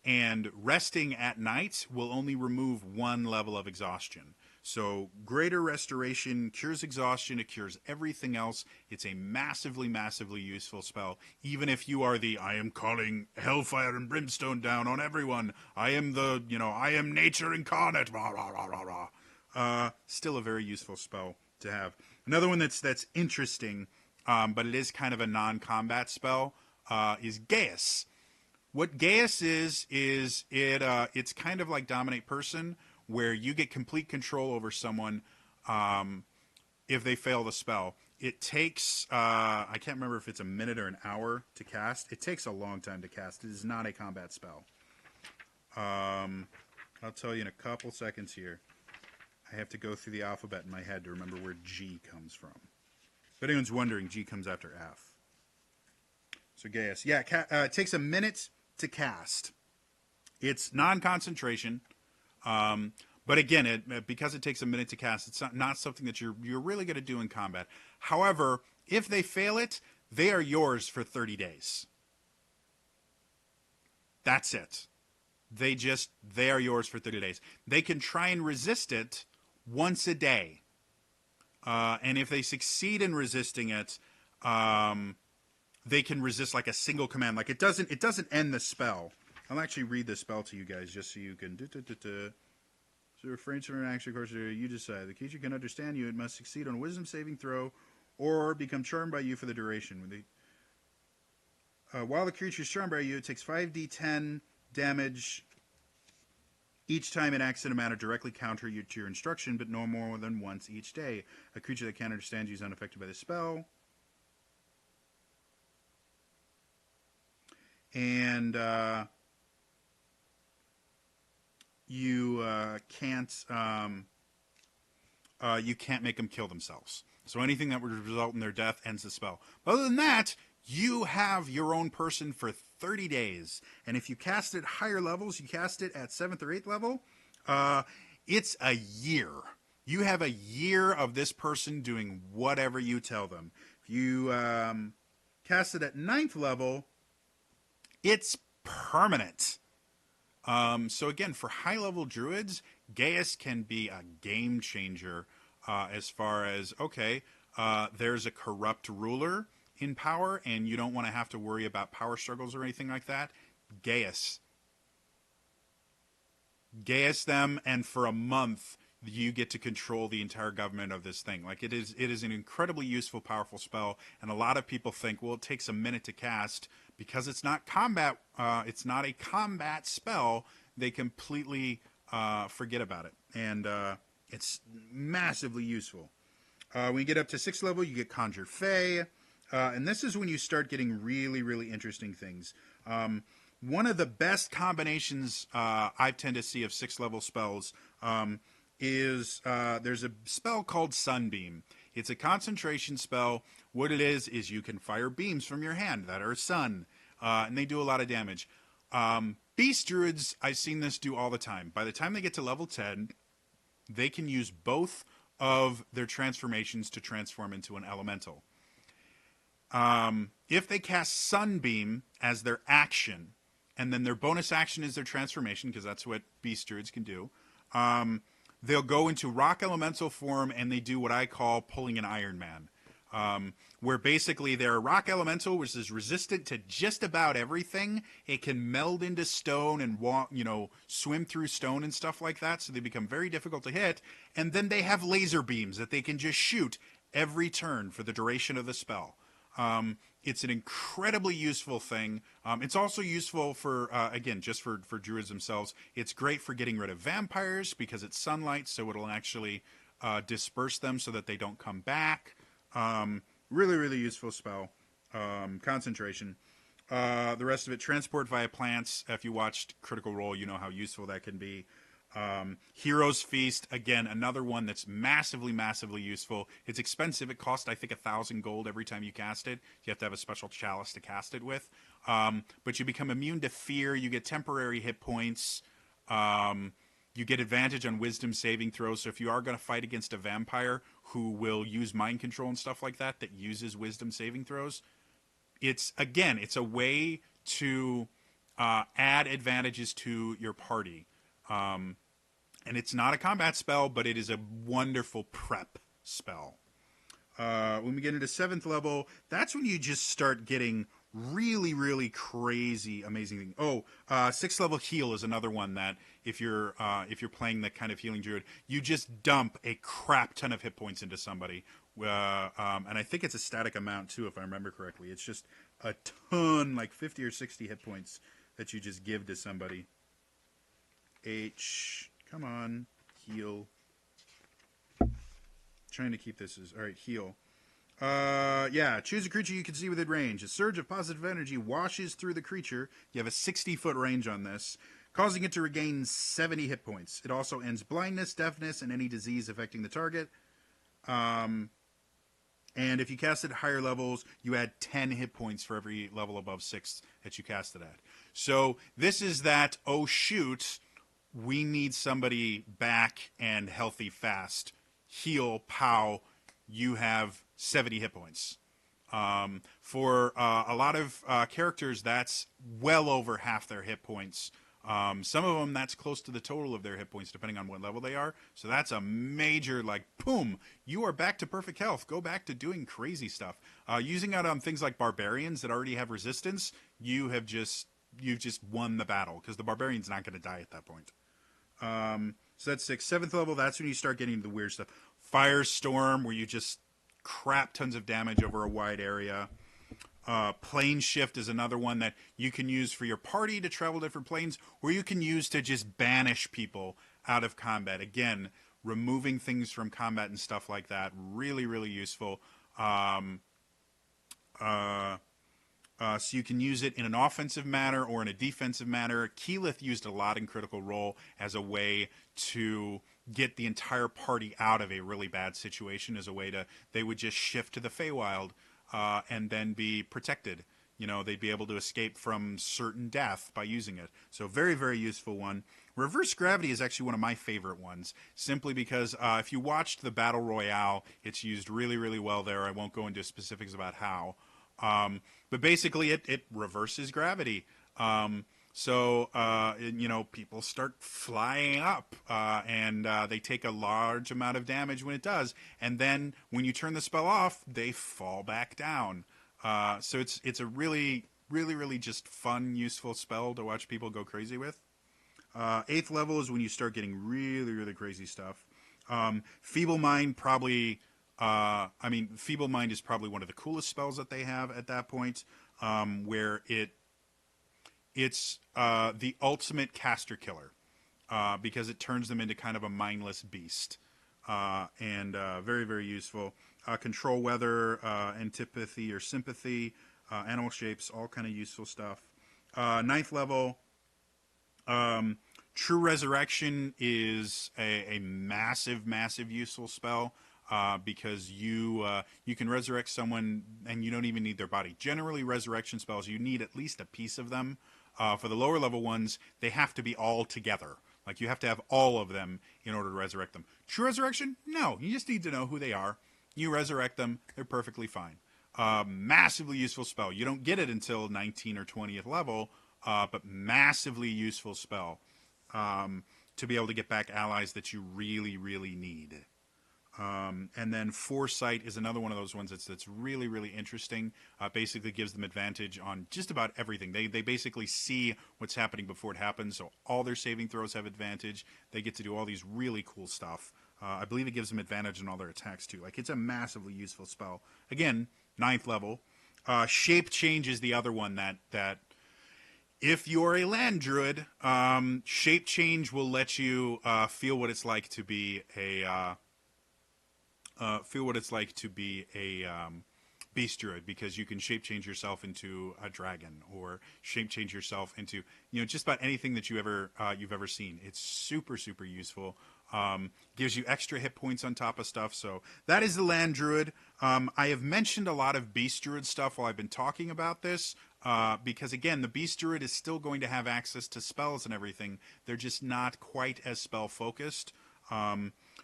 And resting at night will only remove one level of exhaustion. So greater restoration cures exhaustion. It cures everything else. It's a massively, massively useful spell. Even if you are I am calling hellfire and brimstone down on everyone. I am I am nature incarnate. Rah, rah, rah, rah, rah. Still a very useful spell to have. Another one that's interesting, but it is kind of a non-combat spell, is Gaius. What Gaius is it's kind of like Dominate Person, where you get complete control over someone if they fail the spell. It takes, I can't remember if it's a minute or an hour to cast. It takes a long time to cast. It is not a combat spell. I'll tell you in a couple seconds here. I have to go through the alphabet in my head to remember where G comes from. If anyone's wondering, G comes after F. So Gaius. Yeah, it takes a minute to cast. It's non-concentration. But again, because it takes a minute to cast, it's not something that you're really going to do in combat. However, if they fail it, they are yours for 30 days. That's it. They are yours for 30 days. They can try and resist it once a day. And if they succeed in resisting it, they can resist like a single command. Like it doesn't end the spell. I'll actually read the spell to you guys just so you can So refrain from an action, of course, you decide. The creature can understand you. It must succeed on a wisdom saving throw or become charmed by you for the duration. While the creature is charmed by you, it takes 5d10 damage each time it acts in a manner directly counter to your instruction, but no more than once each day. A creature that can't understand you is unaffected by the spell. And you can't make them kill themselves. So anything that would result in their death ends the spell. But other than that, you have your own person for 30 days. And if you cast it higher levels, you cast it at 7th or 8th level, it's a year. You have a year of this person doing whatever you tell them. If you cast it at 9th level, it's permanent. So again, for high-level druids, Gaius can be a game changer as far as, there's a corrupt ruler in power, and you don't want to have to worry about power struggles or anything like that. Gaius them, and for a month, you get to control the entire government of this thing. Like it is an incredibly useful, powerful spell, and a lot of people think, well, it takes a minute to cast. Because it's not combat, it's not a combat spell, they completely forget about it. And it's massively useful. When you get up to 6th level, you get Conjure Fey. And this is when you start getting really, really interesting things. One of the best combinations I tend to see of 6th level spells is there's a spell called Sunbeam. It's a concentration spell. What it is you can fire beams from your hand that are sun, and they do a lot of damage. Beast Druids, I've seen this do all the time. By the time they get to level 10, they can use both of their transformations to transform into an elemental. If they cast Sunbeam as their action, and then their bonus action is their transformation, because that's what Beast Druids can do, they'll go into rock elemental form, and they do what I call pulling an Iron Man. Where basically they're a rock elemental, which is resistant to just about everything. It can meld into stone and walk, swim through stone and stuff like that, so they become very difficult to hit. And then they have laser beams that they can just shoot every turn for the duration of the spell. It's an incredibly useful thing. It's also useful for, again, just for druids themselves. It's great for getting rid of vampires because it's sunlight, so it'll actually disperse them so that they don't come back. Really, really useful spell. Concentration. The rest of it, transport via plants. If you watched Critical Role, you know how useful that can be. Hero's Feast, again, another one that's massively, massively useful. It's expensive. It costs, I think, 1,000 gold every time you cast it. You have to have a special chalice to cast it with. But you become immune to fear. You get temporary hit points. You get advantage on wisdom saving throws. So if you are going to fight against a vampire who will use mind control and stuff like that uses wisdom saving throws, it's a way to add advantages to your party. And it's not a combat spell, but it is a wonderful prep spell. When we get into 7th level, that's when you just start getting really, really crazy, amazing things. 6th level heal is another one that if you're playing the kind of healing druid, you just dump a crap ton of hit points into somebody. And I think it's a static amount too, if I remember correctly. It's just a ton, like 50 or 60 hit points that you just give to somebody. Come on, heal. Trying to keep this as all right. Heal. Choose a creature you can see within range. A surge of positive energy washes through the creature. You have a 60-foot range on this, causing it to regain 70 hit points. It also ends blindness, deafness, and any disease affecting the target. And if you cast it at higher levels, you add 10 hit points for every level above 6 that you cast it at. So this is that, oh shoot, we need somebody back and healthy fast. Heal, pow, you have 70 hit points. For a lot of characters, that's well over half their hit points. Some of them, that's close to the total of their hit points, depending on what level they are. So that's a major, like, boom, you are back to perfect health. Go back to doing crazy stuff. Using it on things like barbarians that already have resistance, you've just won the battle, because the barbarian's not going to die at that point. So that's 6th. 7th level, that's when you start getting the weird stuff. Firestorm, where you just crap tons of damage over a wide area. Plane shift is another one that you can use for your party to travel different planes, or you can use to just banish people out of combat. Again, removing things from combat and stuff like that, really, really useful. So you can use it in an offensive manner or in a defensive manner. Keyleth used a lot in Critical Role as a way to get the entire party out of a really bad situation, as a way to, they would just shift to the Feywild and then be protected. You know, they'd be able to escape from certain death by using it. So very, very useful one. Reverse Gravity is actually one of my favorite ones, simply because if you watched the Battle Royale, it's used really, really well there. I won't go into specifics about how. But basically it reverses gravity. People start flying up, and they take a large amount of damage when it does. And then when you turn the spell off, they fall back down. So it's a really, really, really just fun, useful spell to watch people go crazy with. 8th level is when you start getting really, really crazy stuff. Feeble Mind probably... Feeble Mind is probably one of the coolest spells that they have at that point, where it's the ultimate caster killer, because it turns them into kind of a mindless beast, and very, very useful. Control weather, antipathy or sympathy, animal shapes, all kind of useful stuff. 9th level, True Resurrection is a massive, massive useful spell. Because you can resurrect someone and you don't even need their body. Generally, resurrection spells, you need at least a piece of them. For the lower level ones, they have to be all together. Like, you have to have all of them in order to resurrect them. True Resurrection? No. You just need to know who they are. You resurrect them. They're perfectly fine. Massively useful spell. You don't get it until 19th or 20th level, but massively useful spell to be able to get back allies that you really, really need. And then Foresight is another one of those ones that's really, really interesting. Basically gives them advantage on just about everything. They basically see what's happening before it happens, so all their saving throws have advantage. They get to do all these really cool stuff. I believe it gives them advantage on all their attacks too. Like, it's a massively useful spell. Again, 9th level. Shape Change is the other one that if you're a land druid, Shape Change will let you feel what it's like to be a Beast Druid, because you can shape change yourself into a dragon or shape change yourself into just about anything that you've ever seen. It's super super useful. Gives you extra hit points on top of stuff. So that is the Land Druid. I have mentioned a lot of Beast Druid stuff while I've been talking about this. Because again, the Beast Druid is still going to have access to spells and everything. They're just not quite as spell focused.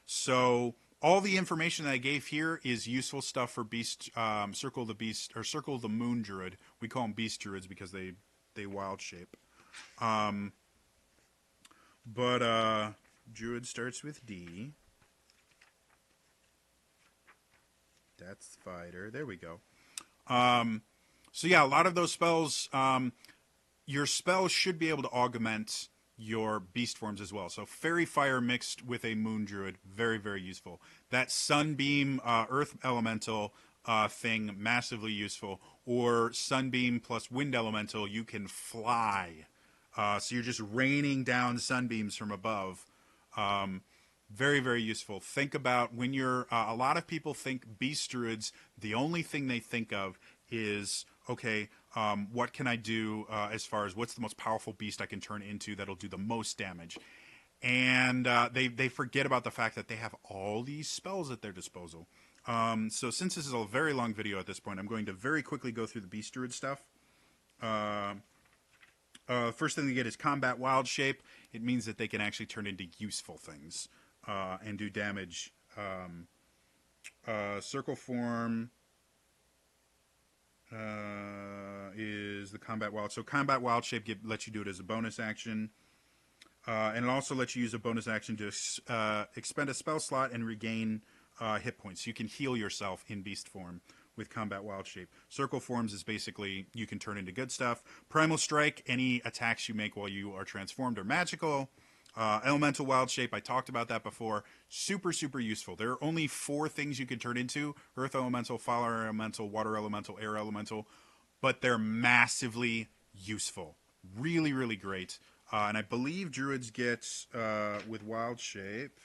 So all the information that I gave here is useful stuff for Beast, Circle of the Beast, or Circle of the Moon Druid. We call them Beast Druids because they wild shape. Druid starts with D. That's fighter. There we go. So yeah, a lot of those spells, your spells should be able to augment your beast forms as well. So Fairy Fire mixed with a Moon Druid, very, very useful. That Sunbeam Earth Elemental thing, massively useful. Or Sunbeam plus Wind Elemental, you can fly. So you're just raining down sunbeams from above. Very, very useful. Think about when you're, a lot of people think Beast Druids, the only thing they think of is, okay, what can I do as far as what's the most powerful beast I can turn into that'll do the most damage? And they forget about the fact that they have all these spells at their disposal. So since this is a very long video at this point, I'm going to very quickly go through the Beast Druid stuff. First thing they get is Combat Wild Shape. It means that they can actually turn into useful things and do damage. Circle Form is the Combat Wild. So Combat Wild Shape lets you do it as a bonus action. And it also lets you use a bonus action to expend a spell slot and regain hit points. You can heal yourself in beast form with Combat Wild Shape. Circle Forms is basically you can turn into good stuff. Primal Strike, any attacks you make while you are transformed are magical. Elemental Wild Shape, I talked about that before. Super, super useful. There are only 4 things you can turn into. Earth Elemental, Fire Elemental, Water Elemental, Air Elemental. But they're massively useful. Really, really great. And I believe Druids get, with Wild Shape...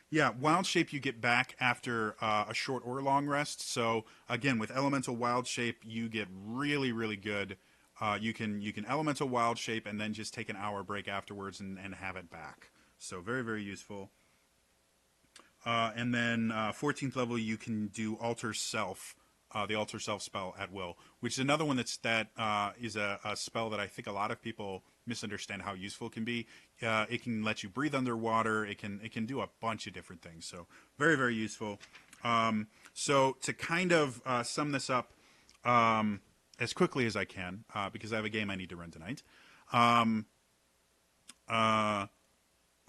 Yeah, Wild Shape you get back after a short or long rest. So again, with Elemental Wild Shape, you get really, really good. You can Elemental Wild Shape and then just take an hour break afterwards and have it back. So very, very useful. And then 14th level, you can do Alter Self, the Alter Self spell at will, which is another one that is a spell that I think a lot of people misunderstand how useful it can be. It can let you breathe underwater. It can do a bunch of different things. So very, very useful. So to kind of sum this up as quickly as I can, because I have a game I need to run tonight.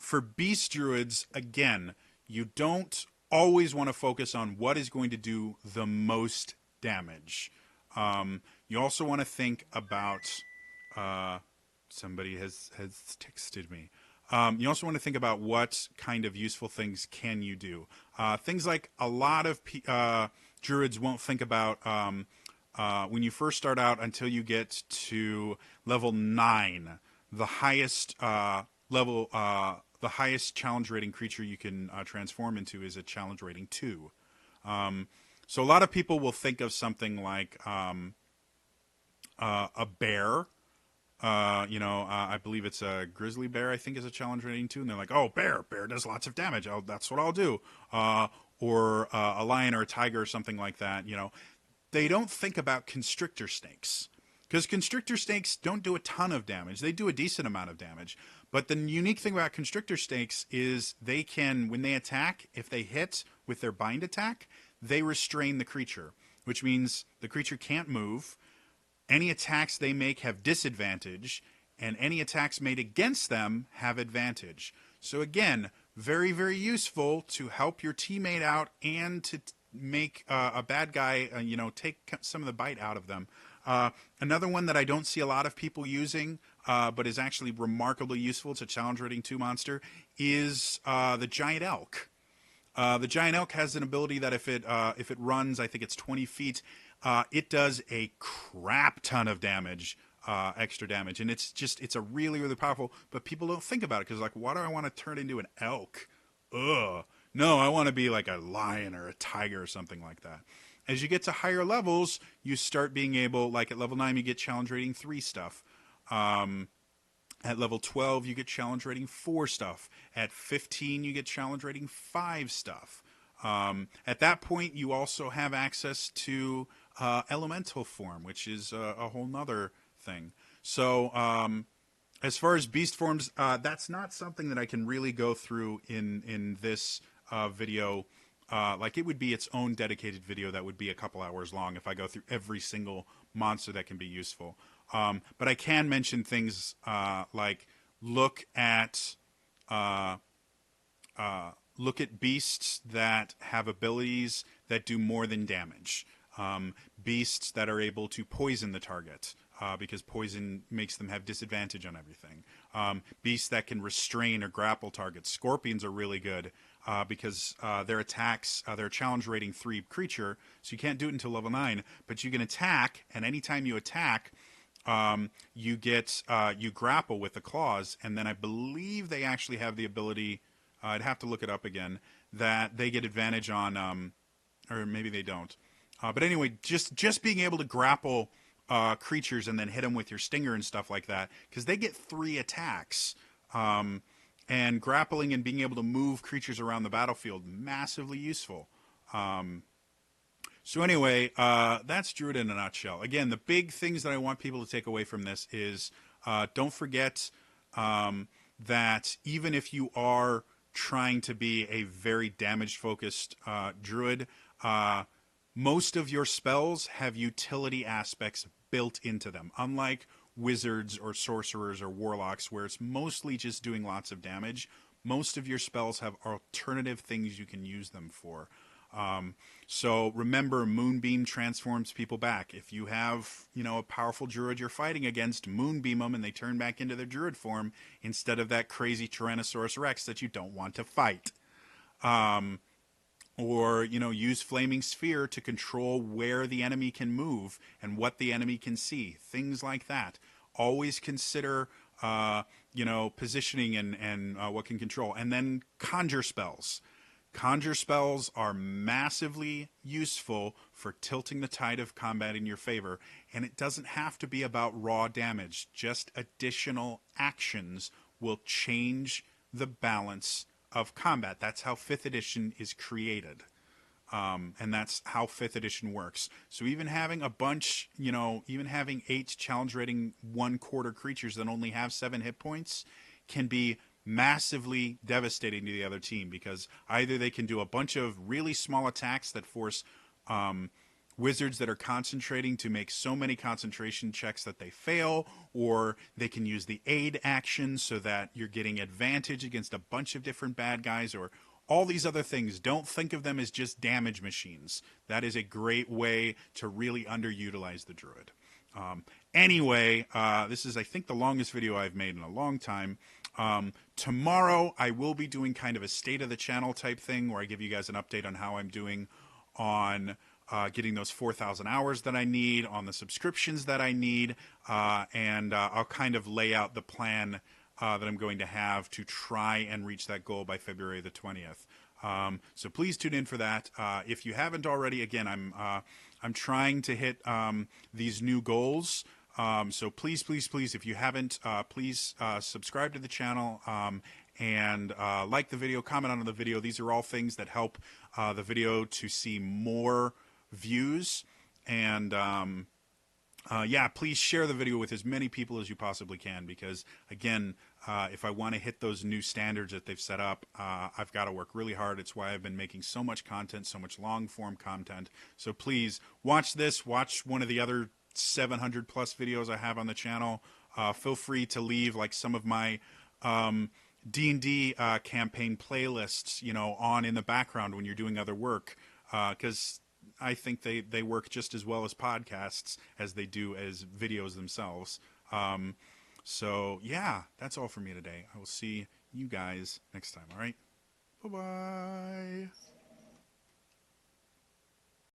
For Beast Druids, again, you don't always want to focus on what is going to do the most damage. You also want to think about... somebody has texted me. You also want to think about what kind of useful things can you do. Things like a lot of Druids won't think about when you first start out until you get to level 9, the highest level... the highest challenge rating creature you can transform into is a challenge rating 2. So a lot of people will think of something like a bear. I believe it's a grizzly bear, I think is a challenge rating 2. And they're like, oh, bear does lots of damage. That's what I'll do. Or a lion or a tiger or something like that. They don't think about constrictor snakes. Because constrictor snakes don't do a ton of damage. They do a decent amount of damage. But the unique thing about constrictor snakes is they can, when they attack, if they hit with their bind attack, they restrain the creature, which means the creature can't move. Any attacks they make have disadvantage, and any attacks made against them have advantage. So again, very, very useful to help your teammate out and to make a bad guy, take some of the bite out of them. Another one that I don't see a lot of people using, but is actually remarkably useful. It's a challenge rating 2 monster, is the Giant Elk. The Giant Elk has an ability that if it runs, I think it's 20 feet, it does a crap ton of damage, extra damage, and it's a really, really powerful. But people don't think about it because, like, why do I want to turn into an elk? Ugh. No, I want to be like a lion or a tiger or something like that. As you get to higher levels, you start being able, like at level 9, you get challenge rating 3 stuff. At level 12, you get challenge rating 4 stuff. At 15, you get challenge rating 5 stuff. At that point, you also have access to elemental form, which is a whole nother thing. So as far as beast forms, that's not something that I can really go through in this video. Like, it would be its own dedicated video that would be a couple hours long if I go through every single monster that can be useful. But I can mention things like look at beasts that have abilities that do more than damage. Beasts that are able to poison the target, because poison makes them have disadvantage on everything. Beasts that can restrain or grapple targets. Scorpions are really good because their attacks, they're a challenge rating 3 creature, so you can't do it until level 9, but you can attack, and anytime you attack, you grapple with the claws, and then I believe they actually have the ability, I'd have to look it up again, that they get advantage on, or maybe they don't. But anyway, just being able to grapple creatures and then hit them with your stinger and stuff like that, because they get 3 attacks. And grappling and being able to move creatures around the battlefield, massively useful. So anyway, that's Druid in a nutshell. Again, the big things that I want people to take away from this is don't forget that even if you are trying to be a very damage-focused Druid, most of your spells have utility aspects built into them, unlike wizards or sorcerers or warlocks, where it's mostly just doing lots of damage. Most of your spells have alternative things you can use them for. So remember, Moonbeam transforms people back. If you have, a powerful Druid you're fighting against, Moonbeam them and they turn back into their Druid form instead of that crazy Tyrannosaurus Rex that you don't want to fight. Or, use Flaming Sphere to control where the enemy can move and what the enemy can see. Things like that. Always consider, positioning and what can control. And then conjure spells. Conjure spells are massively useful for tilting the tide of combat in your favor. And it doesn't have to be about raw damage. Just additional actions will change the balance of combat. That's how 5th edition is created. And that's how 5th edition works. So even having a bunch, even having 8 challenge rating 1/4 creatures that only have 7 hit points can be massively devastating to the other team, because either they can do a bunch of really small attacks that force wizards that are concentrating to make so many concentration checks that they fail, or they can use the aid action so that you're getting advantage against a bunch of different bad guys, or all these other things. Don't think of them as just damage machines. That is a great way to really underutilize the Druid. Anyway, this is, I think, the longest video I've made in a long time. Tomorrow I will be doing kind of a state of the channel type thing where I give you guys an update on how I'm doing on getting those 4,000 hours that I need, on the subscriptions that I need, and I'll kind of lay out the plan that I'm going to have to try and reach that goal by February the 20th. So please tune in for that. If you haven't already, again, I'm trying to hit these new goals. So please, if you haven't, please subscribe to the channel and like the video, comment on the video. These are all things that help the video to see more views. And yeah, please share the video with as many people as you possibly can, because again, if I want to hit those new standards that they've set up, I've got to work really hard. It's why I've been making so much content, so much long form content. So please watch this, watch one of the other 700 plus videos I have on the channel. Feel free to leave like some of my D&D campaign playlists, on in the background when you're doing other work, because I think they work just as well as podcasts as they do as videos themselves. So yeah, that's all for me today. I will see you guys next time. All right. Bye-bye.